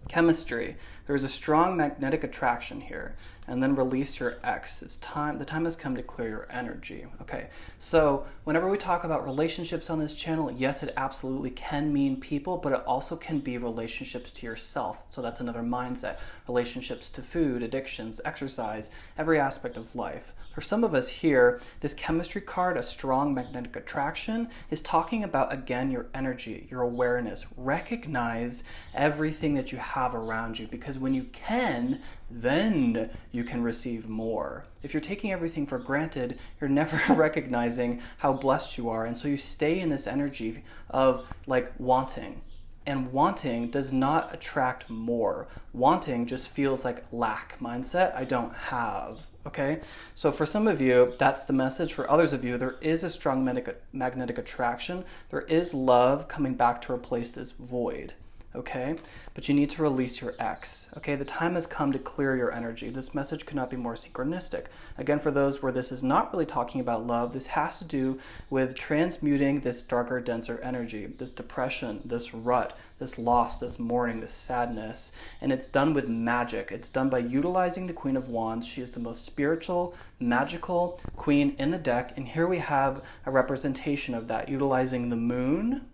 Speaker 1: Chemistry. There's a strong magnetic attraction here. And then release your ex. It's time. The time has come to clear your energy. Okay, so whenever we talk about relationships on this channel, yes, it absolutely can mean people, but it also can be relationships to yourself. So that's another mindset. Relationships to food, addictions, exercise, every aspect of life. For some of us here, this chemistry card, a strong magnetic attraction, is talking about, again, your energy, your awareness. Recognize everything that you have around you, because when you can, then you can receive more. If you're taking everything for granted, you're never recognizing how blessed you are. And so you stay in this energy of like wanting. And wanting does not attract more. Wanting just feels like lack mindset. I don't have. Okay? So for some of you, that's the message. For others of you, there is a strong magnetic attraction. There is love coming back to replace this void. Okay? But you need to release your ex. Okay? The time has come to clear your energy. This message could not be more synchronistic. Again, for those where this is not really talking about love, this has to do with transmuting this darker, denser energy, this depression, this rut, this loss, this mourning, this sadness. And it's done with magic. It's done by utilizing the Queen of Wands. She is the most spiritual, magical queen in the deck. And here we have a representation of that, utilizing the moon,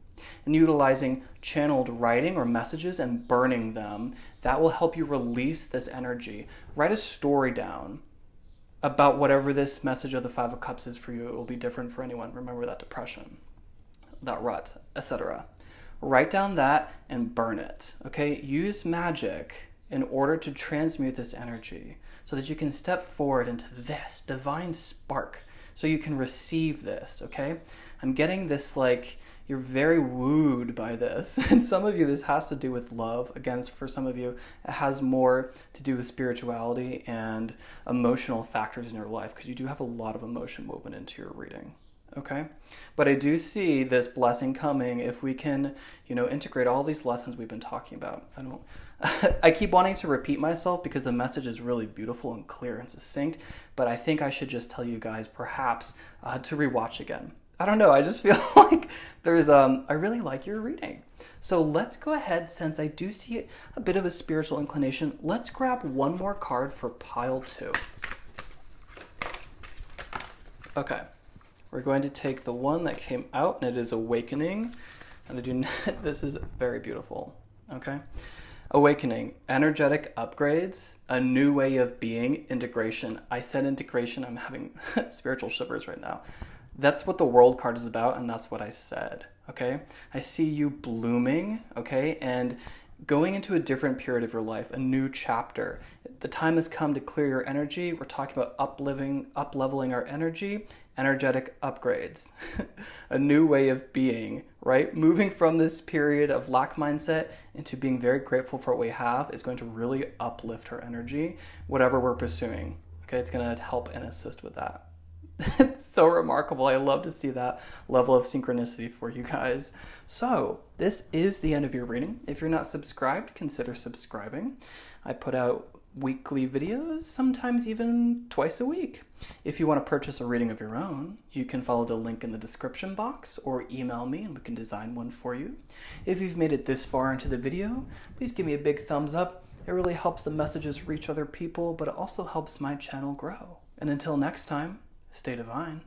Speaker 1: and utilizing channeled writing or messages and burning them. That will help you release this energy. Write a story down about whatever this message of the Five of Cups is for you. It will be different for anyone. Remember that depression, that rut, etc. Write down that and burn it. Okay? Use magic in order to transmute this energy so that you can step forward into this divine spark so you can receive this. Okay? I'm getting this like you're very wooed by this. And some of you, this has to do with love. Again, for some of you, it has more to do with spirituality and emotional factors in your life, because you do have a lot of emotion woven into your reading. Okay? But I do see this blessing coming if we can, integrate all these lessons we've been talking about. I keep wanting to repeat myself because the message is really beautiful and clear and succinct, but I think I should just tell you guys perhaps to rewatch again. I don't know, I just feel like I really like your reading. So let's go ahead, since I do see a bit of a spiritual inclination, let's grab one more card for Pile 2. Okay, we're going to take the one that came out, and it is Awakening. And this is very beautiful, okay? Awakening, energetic upgrades, a new way of being, integration. I said integration, I'm having spiritual shivers right now. That's what the World card is about, and that's what I said, okay? I see you blooming, okay, and going into a different period of your life, a new chapter. The time has come to clear your energy. We're talking about up-leveling our energy, energetic upgrades, a new way of being, right? Moving from this period of lack mindset into being very grateful for what we have is going to really uplift our energy, whatever we're pursuing, okay? It's going to help and assist with that. It's so remarkable. I love to see that level of synchronicity for you guys. So this is the end of your reading. If you're not subscribed, consider subscribing. I put out weekly videos, sometimes even twice a week. If you want to purchase a reading of your own, you can follow the link in the description box or email me and we can design one for you. If you've made it this far into the video, please give me a big thumbs up. It really helps the messages reach other people, but it also helps my channel grow. And until next time, stay divine.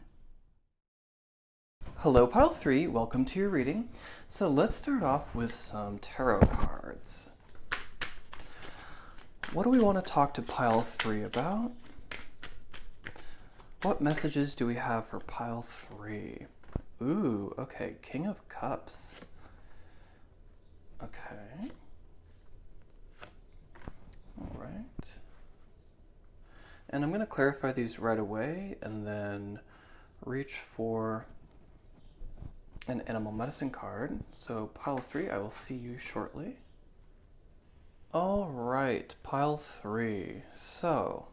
Speaker 1: Hello, Pile 3. Welcome to your reading. So let's start off with some tarot cards. What do we want to talk to Pile 3 about? What messages do we have for Pile 3? Ooh, okay. King of Cups. Okay. All right. And I'm going to clarify these right away and then reach for an animal medicine card. So Pile 3, I will see you shortly. All right, Pile 3. So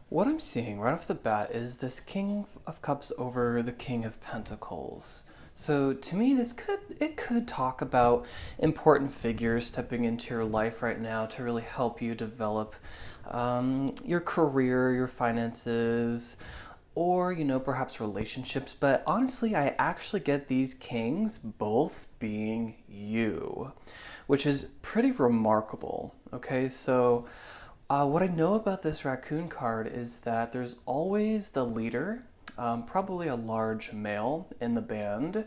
Speaker 1: what I'm seeing right off the bat is this King of Cups over the King of Pentacles. So to me, it could talk about important figures stepping into your life right now to really help you develop your career, your finances, or, perhaps relationships. But honestly, I actually get these kings both being you, which is pretty remarkable. Okay, so what I know about this raccoon card is that there's always the leader, probably a large male in the band,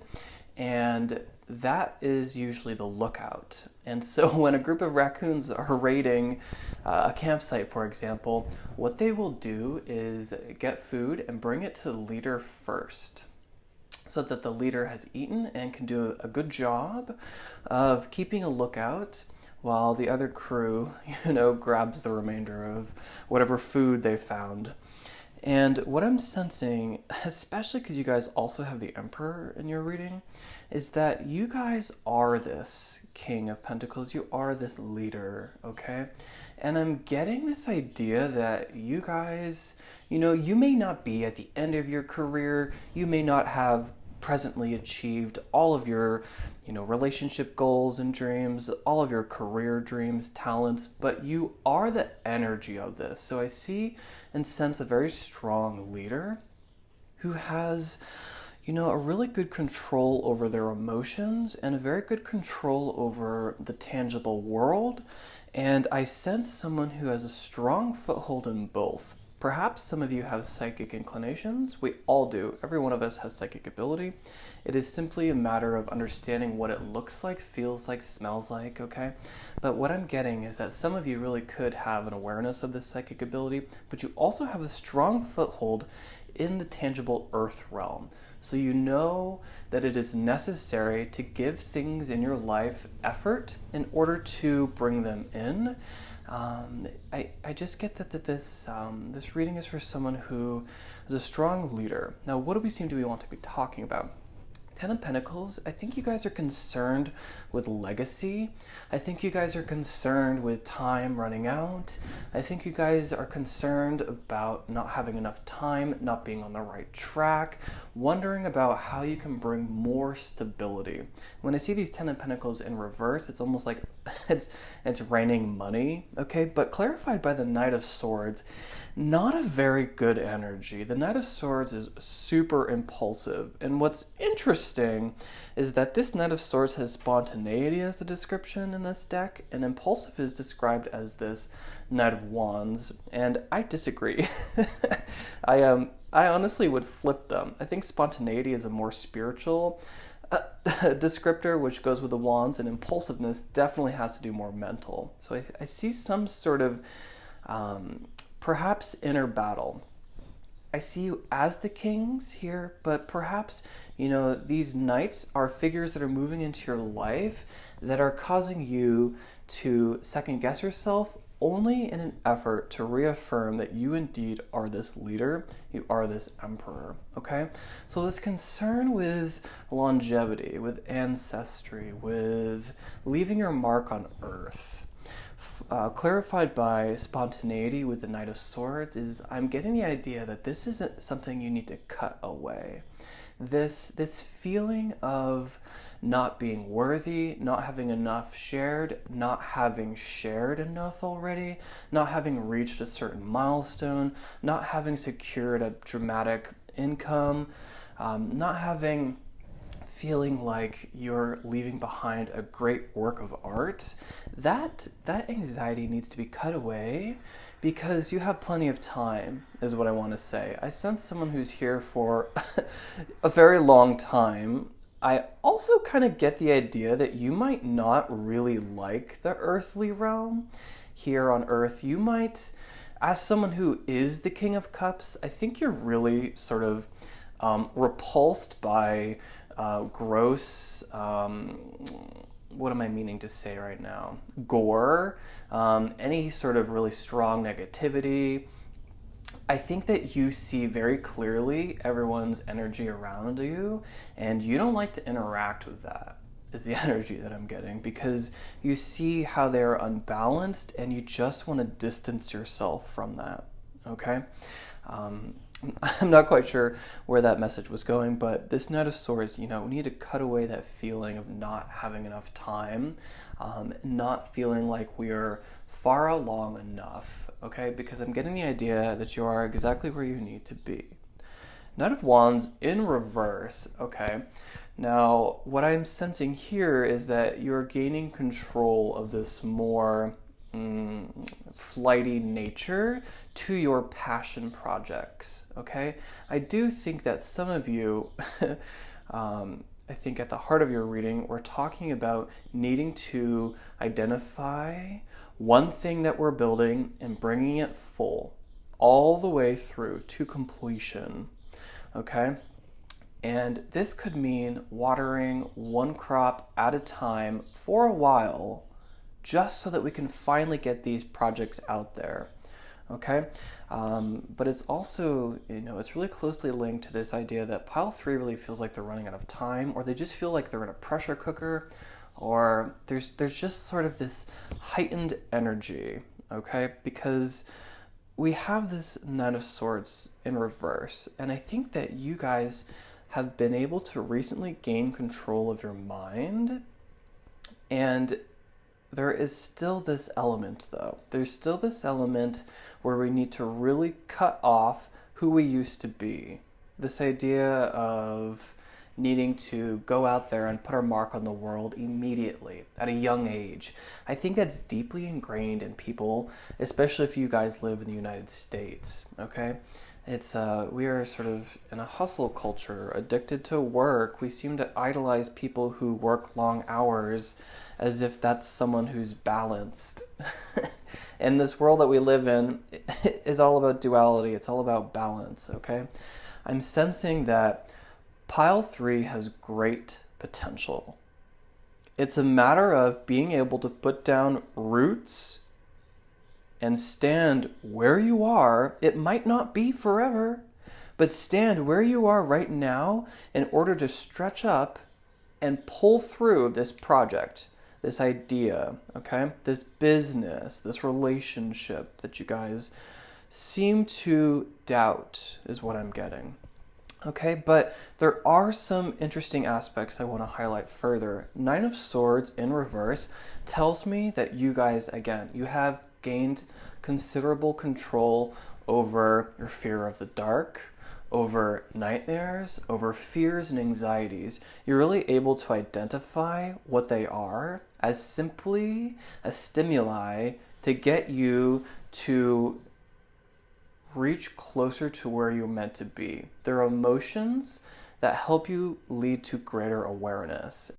Speaker 1: and that is usually the lookout. And so when a group of raccoons are raiding a campsite, for example, what they will do is get food and bring it to the leader first, so that the leader has eaten and can do a good job of keeping a lookout while the other crew, grabs the remainder of whatever food they found. And what I'm sensing, especially because you guys also have the Emperor in your reading, is that you guys are this King of Pentacles. You are this leader, okay? And I'm getting this idea that you guys, you may not be at the end of your career. You may not have presently achieved all of your relationship goals and dreams, all of your career dreams, talents, but you are the energy of this. So I see and sense a very strong leader who has a really good control over their emotions and a very good control over the tangible world. And I sense someone who has a strong foothold in both. Perhaps some of you have psychic inclinations. We all do. Every one of us has psychic ability. It is simply a matter of understanding what it looks like, feels like, smells like, okay? But what I'm getting is that some of you really could have an awareness of this psychic ability, but you also have a strong foothold in the tangible earth realm. So you know that it is necessary to give things in your life effort in order to bring them in. I just get that this reading is for someone who is a strong leader. Now, what do we seem to want to be talking about? Ten of Pentacles, I think you guys are concerned with legacy. I think you guys are concerned with time running out. I think you guys are concerned about not having enough time, not being on the right track, wondering about how you can bring more stability. When I see these Ten of Pentacles in reverse, it's almost like it's raining money, okay? But clarified by the Knight of Swords, not a very good energy. The Knight of Swords is super impulsive. And what's interesting is that this Knight of Swords has spontaneity as the description in this deck, and impulsive is described as this Knight of Wands. And I disagree. I honestly would flip them. I think spontaneity is a more spiritual descriptor, which goes with the wands, and impulsiveness definitely has to do more mental. So I see some sort of perhaps inner battle. I see you as the kings here, but perhaps, these knights are figures that are moving into your life that are causing you to second guess yourself, only in an effort to reaffirm that you indeed are this leader, you are this emperor, okay? So this concern with longevity, with ancestry, with leaving your mark on earth, clarified by spontaneity with the Knight of Swords, is I'm getting the idea that this isn't something you need to cut away. this feeling of not being worthy, not having enough shared, not having shared enough already, not having reached a certain milestone, not having secured a dramatic income, not having feeling like you're leaving behind a great work of art. That anxiety needs to be cut away because you have plenty of time, is what I want to say. I sense someone who's here for a very long time. I also kind of get the idea that you might not really like the earthly realm here on Earth. You might, as someone who is the King of Cups, I think you're really sort of repulsed by gross, what am I meaning to say right now? Gore, any sort of really strong negativity. I think that you see very clearly everyone's energy around you, and you don't like to interact with that, is the energy that I'm getting, because you see how they're unbalanced and you just want to distance yourself from that, okay? I'm not quite sure where that message was going, but this Knight of Swords, we need to cut away that feeling of not having enough time, not feeling like we're far along enough, okay? Because I'm getting the idea that you are exactly where you need to be. Knight of Wands in reverse, okay? Now, what I'm sensing here is that you're gaining control of this more flighty nature to your passion projects, okay? I do think that some of you, I think at the heart of your reading, we're talking about needing to identify one thing that we're building and bringing it full, all the way through to completion, okay? And this could mean watering one crop at a time for a while, just so that we can finally get these projects out there, okay? But it's also, it's really closely linked to this idea that pile 3 really feels like they're running out of time, or they just feel like they're in a pressure cooker, or there's just sort of this heightened energy, okay? Because we have this Knight of Swords in reverse, and I think that you guys have been able to recently gain control of your mind, and there is still this element, though. There's still this element where we need to really cut off who we used to be. This idea of needing to go out there and put our mark on the world immediately at a young age. I think that's deeply ingrained in people, especially if you guys live in the United States, okay? It's we are sort of in a hustle culture, addicted to work. We seem to idolize people who work long hours as if that's someone who's balanced. And this world that we live in is all about duality. It's all about balance, okay? I'm sensing that pile 3 has great potential. It's a matter of being able to put down roots and stand where you are. It might not be forever, but stand where you are right now in order to stretch up and pull through this project, this idea, okay? This business, this relationship that you guys seem to doubt is what I'm getting. Okay, but there are some interesting aspects I want to highlight further. Nine of Swords in reverse tells me that you guys, again, you have gained considerable control over your fear of the dark, over nightmares, over fears and anxieties. You're really able to identify what they are as simply as stimuli to get you to reach closer to where you're meant to be. They're emotions that help you lead to greater awareness.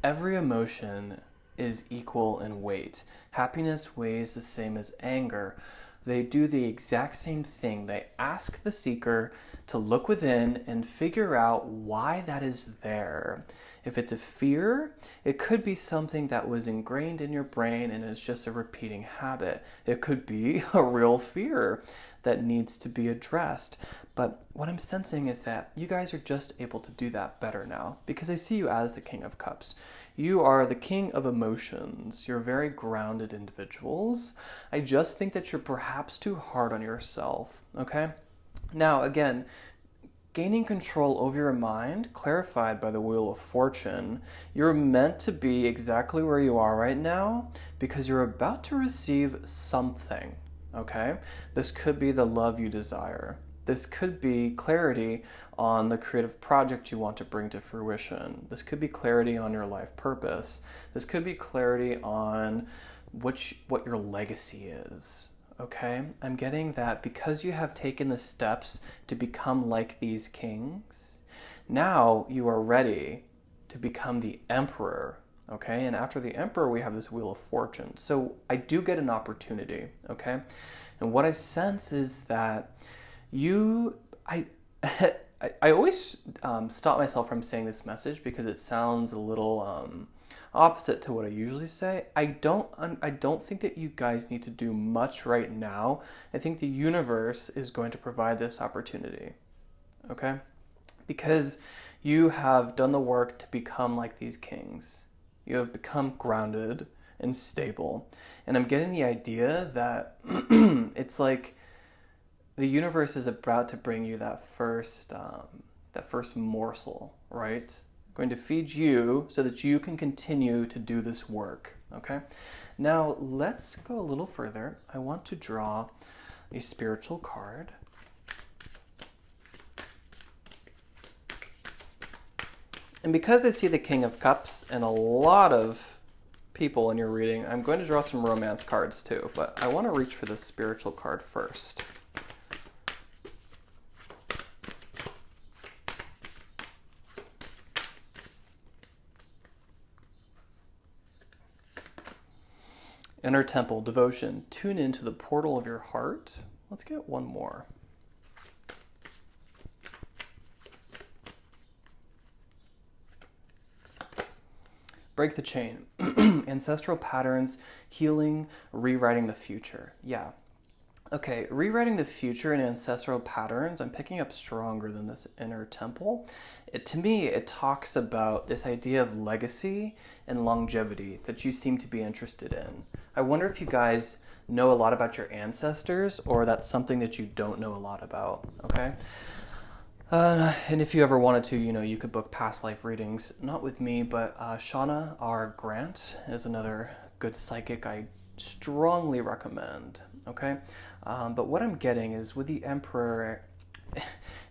Speaker 1: Every emotion is equal in weight. Happiness weighs the same as anger. They do the exact same thing. They ask the seeker to look within and figure out why that is there. If it's a fear, it could be something that was ingrained in your brain and is just a repeating habit. It could be a real fear that needs to be addressed. But what I'm sensing is that you guys are just able to do that better now because I see you as the King of Cups. You are the king of emotions. You're very grounded individuals. I just think that you're perhaps too hard on yourself, okay? Now, again, gaining control over your mind, clarified by the Wheel of Fortune. You're meant to be exactly where you are right now because you're about to receive something, okay? This could be the love you desire. This could be clarity on the creative project you want to bring to fruition. This could be clarity on your life purpose. This could be clarity on what your legacy is. Okay? I'm getting that because you have taken the steps to become like these kings, now you are ready to become the emperor. Okay? And after the emperor, we have this Wheel of Fortune. So I do get an opportunity. Okay? And what I sense is that I always stop myself from saying this message because it sounds a little opposite to what I usually say. I don't think that you guys need to do much right now. I think the universe is going to provide this opportunity. Okay? Because you have done the work to become like these kings. You have become grounded and stable. And I'm getting the idea that it's like the universe is about to bring you that first morsel, right? Going to feed you so that you can continue to do this work, okay? Now, let's go a little further. I want to draw a spiritual card. And because I see the King of Cups and a lot of people in your reading, I'm going to draw some romance cards too, but I want to reach for this spiritual card first. Inner Temple, Devotion, tune into the portal of your heart. Let's get one more. Break the chain. Ancestral patterns, healing, rewriting the future. Yeah. Okay, rewriting the future and ancestral patterns, I'm picking up stronger than this Inner Temple. To me, it talks about this idea of legacy and longevity that you seem to be interested in. I wonder if you guys know a lot about your ancestors or that's something that you don't know a lot about, okay? And if you ever wanted to, you could book past life readings, not with me, but Shauna R. Grant is another good psychic I strongly recommend, okay? But what I'm getting is with the Emperor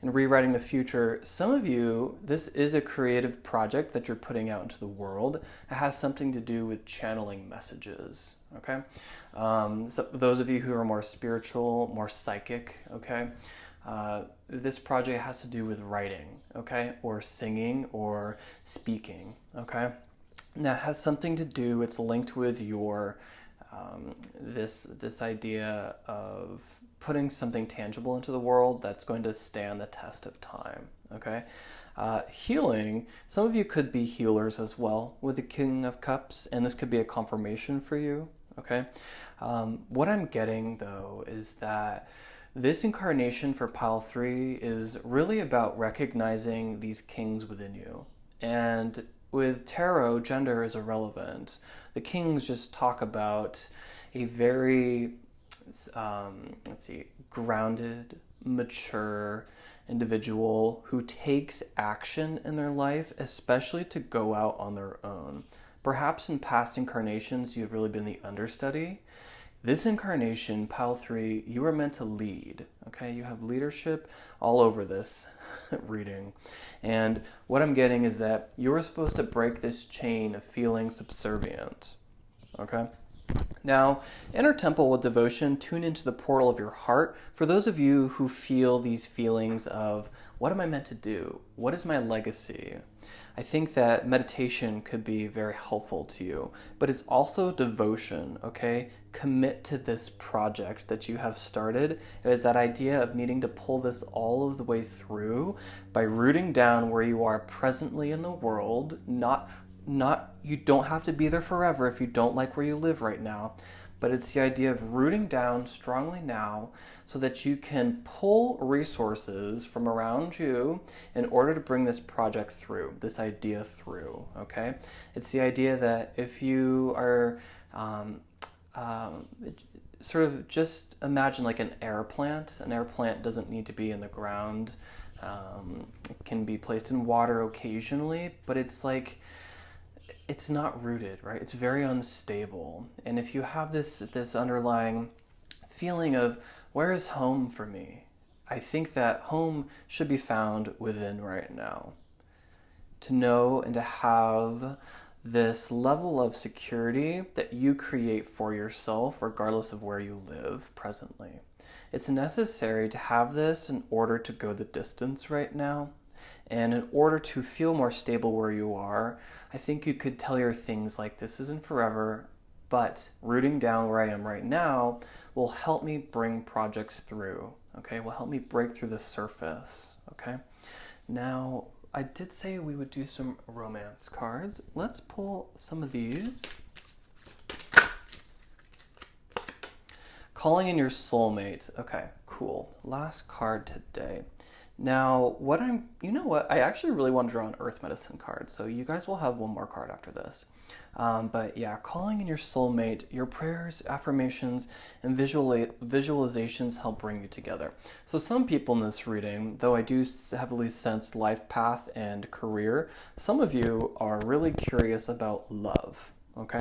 Speaker 1: and rewriting the future, some of you, this is a creative project that you're putting out into the world. It has something to do with channeling messages, okay? So those of you who are more spiritual, more psychic, okay? This project has to do with writing, okay? Or singing or speaking, okay? Now it has something to do, it's linked with your, this idea of putting something tangible into the world that's going to stand the test of time, okay? Healing, some of you could be healers as well with the King of Cups, and this could be a confirmation for you, okay? What I'm getting, though, is that this incarnation for Pile 3 is really about recognizing these kings within you. And with tarot, gender is irrelevant. The kings just talk about a very, grounded, mature individual who takes action in their life, especially to go out on their own. Perhaps in past incarnations, you've really been the understudy. This incarnation, Pile 3, you are meant to lead, okay? You have leadership all over this reading. And what I'm getting is that you're supposed to break this chain of feeling subservient, okay? Now, Inner Temple with Devotion, tune into the portal of your heart. For those of you who feel these feelings of, what am I meant to do? What is my legacy? I think that meditation could be very helpful to you, but it's also devotion, okay? Commit to this project that you have started. It is that idea of needing to pull this all of the way through by rooting down where you are presently in the world, not you don't have to be there forever if you don't like where you live right now, but it's the idea of rooting down strongly now so that you can pull resources from around you in order to bring this project through, this idea through, okay? It's the idea that if you are sort of just imagine like an air plant. An air plant doesn't need to be in the ground It can be placed in water occasionally, but it's like it's not rooted, right? It's very unstable. And if you have this underlying feeling of where is home for me, I think that home should be found within right now. To know and to have this level of security that you create for yourself, regardless of where you live presently. It's necessary to have this in order to go the distance right now. And in order to feel more stable where you are, I think you could tell your things like, this isn't forever, but rooting down where I am right now will help me bring projects through, okay? Will help me break through the surface, okay? Now, I did say we would do some romance cards. Let's pull some of these. Calling in your soulmate. Okay, cool. Last card today. Now, you know what? I actually really want to draw an earth medicine card, so you guys will have one more card after this. But yeah, calling in your soulmate, your prayers, affirmations, and visualizations help bring you together. So some people in this reading, though I do heavily sense life path and career, some of you are really curious about love. Okay,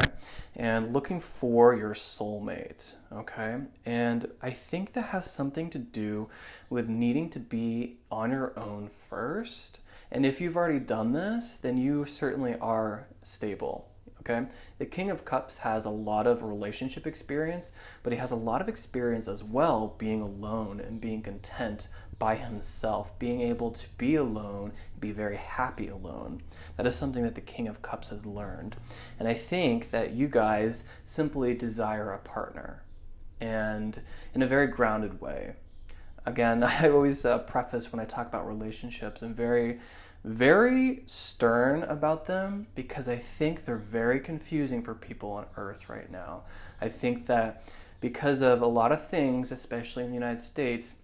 Speaker 1: and looking for your soulmate, okay? And I think that has something to do with needing to be on your own first. And if you've already done this, then you certainly are stable, okay? The King of Cups has a lot of relationship experience, but he has a lot of experience as well being alone and being content by himself, being able to be alone, be very happy alone. That is something that the King of Cups has learned. And I think that you guys simply desire a partner, and in a very grounded way. Again, I always preface when I talk about relationships, I'm very, very stern about them because I think they're very confusing for people on Earth right now. I think that because of a lot of things, especially in the United States,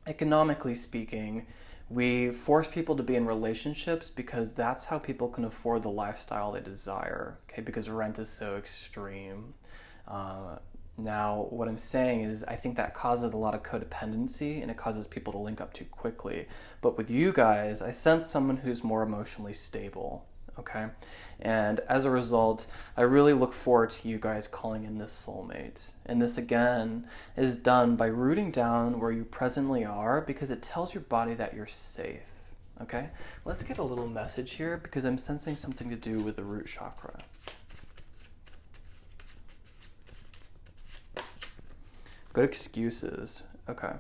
Speaker 1: economically speaking, we force people to be in relationships because that's how people can afford the lifestyle they desire, okay? Because rent is so extreme. Now, what I'm saying is I think that causes a lot of codependency and it causes people to link up too quickly. But with you guys, I sense someone who's more emotionally stable, okay? And as a result, I really look forward to you guys calling in this soulmate. And this, again, is done by rooting down where you presently are because it tells your body that you're safe, okay? Let's get a little message here because I'm sensing something to do with the root chakra. Good excuses. Okay.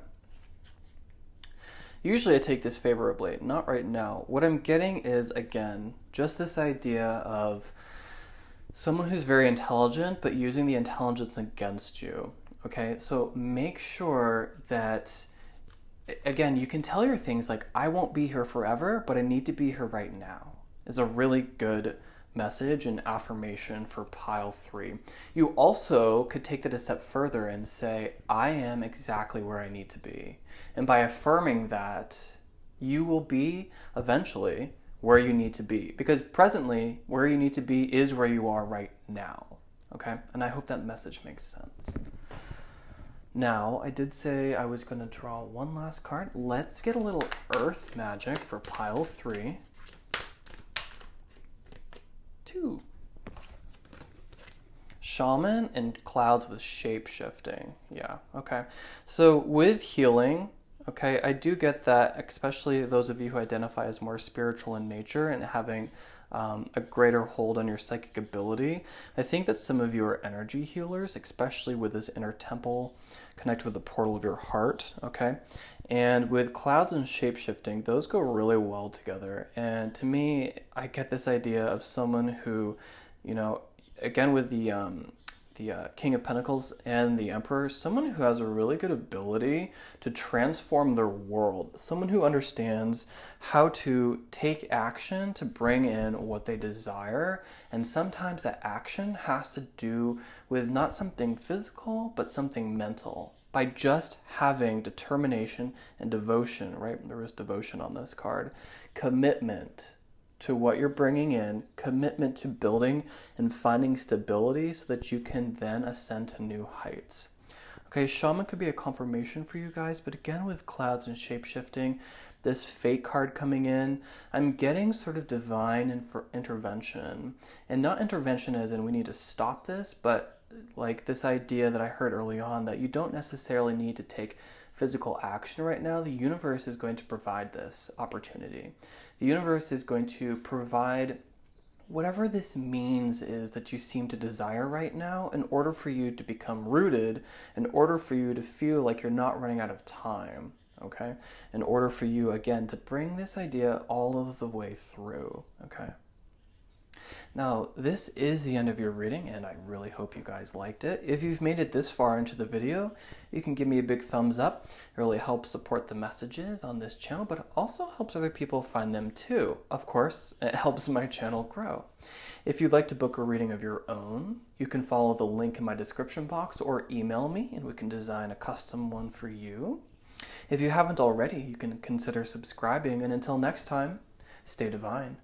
Speaker 1: Usually I take this favorably, not right now. What I'm getting is, again, just this idea of someone who's very intelligent, but using the intelligence against you. Okay, so make sure that, again, you can tell your things like, I won't be here forever, but I need to be here right now, is a really good message and affirmation for pile 3. You also could take that a step further and say, I am exactly where I need to be. And by affirming that, you will be eventually where you need to be. Because presently, where you need to be is where you are right now. Okay? And I hope that message makes sense. Now, I did say I was going to draw one last card. Let's get a little earth magic for pile 3. 2. Shaman and clouds with shape-shifting. Yeah, okay. So with healing, okay, I do get that, especially those of you who identify as more spiritual in nature and having a greater hold on your psychic ability. I think that some of you are energy healers, especially with this inner temple connected with the portal of your heart, okay? And with clouds and shape-shifting, those go really well together. And to me, I get this idea of someone who, you know, again with the King of Pentacles and the Emperor, someone who has a really good ability to transform their world, someone who understands how to take action to bring in what they desire, and sometimes that action has to do with not something physical, but something mental. By just having determination and devotion, right? There is devotion on this card. Commitment to what you're bringing in, commitment to building and finding stability so that you can then ascend to new heights. Okay, shaman could be a confirmation for you guys, but again with clouds and shape-shifting, this fate card coming in, I'm getting sort of divine intervention. And not intervention as in we need to stop this, but like this idea that I heard early on that you don't necessarily need to take physical action right now. The universe is going to provide this opportunity. The universe is going to provide whatever this means is that you seem to desire right now in order for you to become rooted, in order for you to feel like you're not running out of time, okay? In order for you, again, to bring this idea all of the way through, okay? Now, this is the end of your reading, and I really hope you guys liked it. If you've made it this far into the video, you can give me a big thumbs up. It really helps support the messages on this channel, but it also helps other people find them too. Of course, it helps my channel grow. If you'd like to book a reading of your own, you can follow the link in my description box or email me, and we can design a custom one for you. If you haven't already, you can consider subscribing, and until next time, stay divine.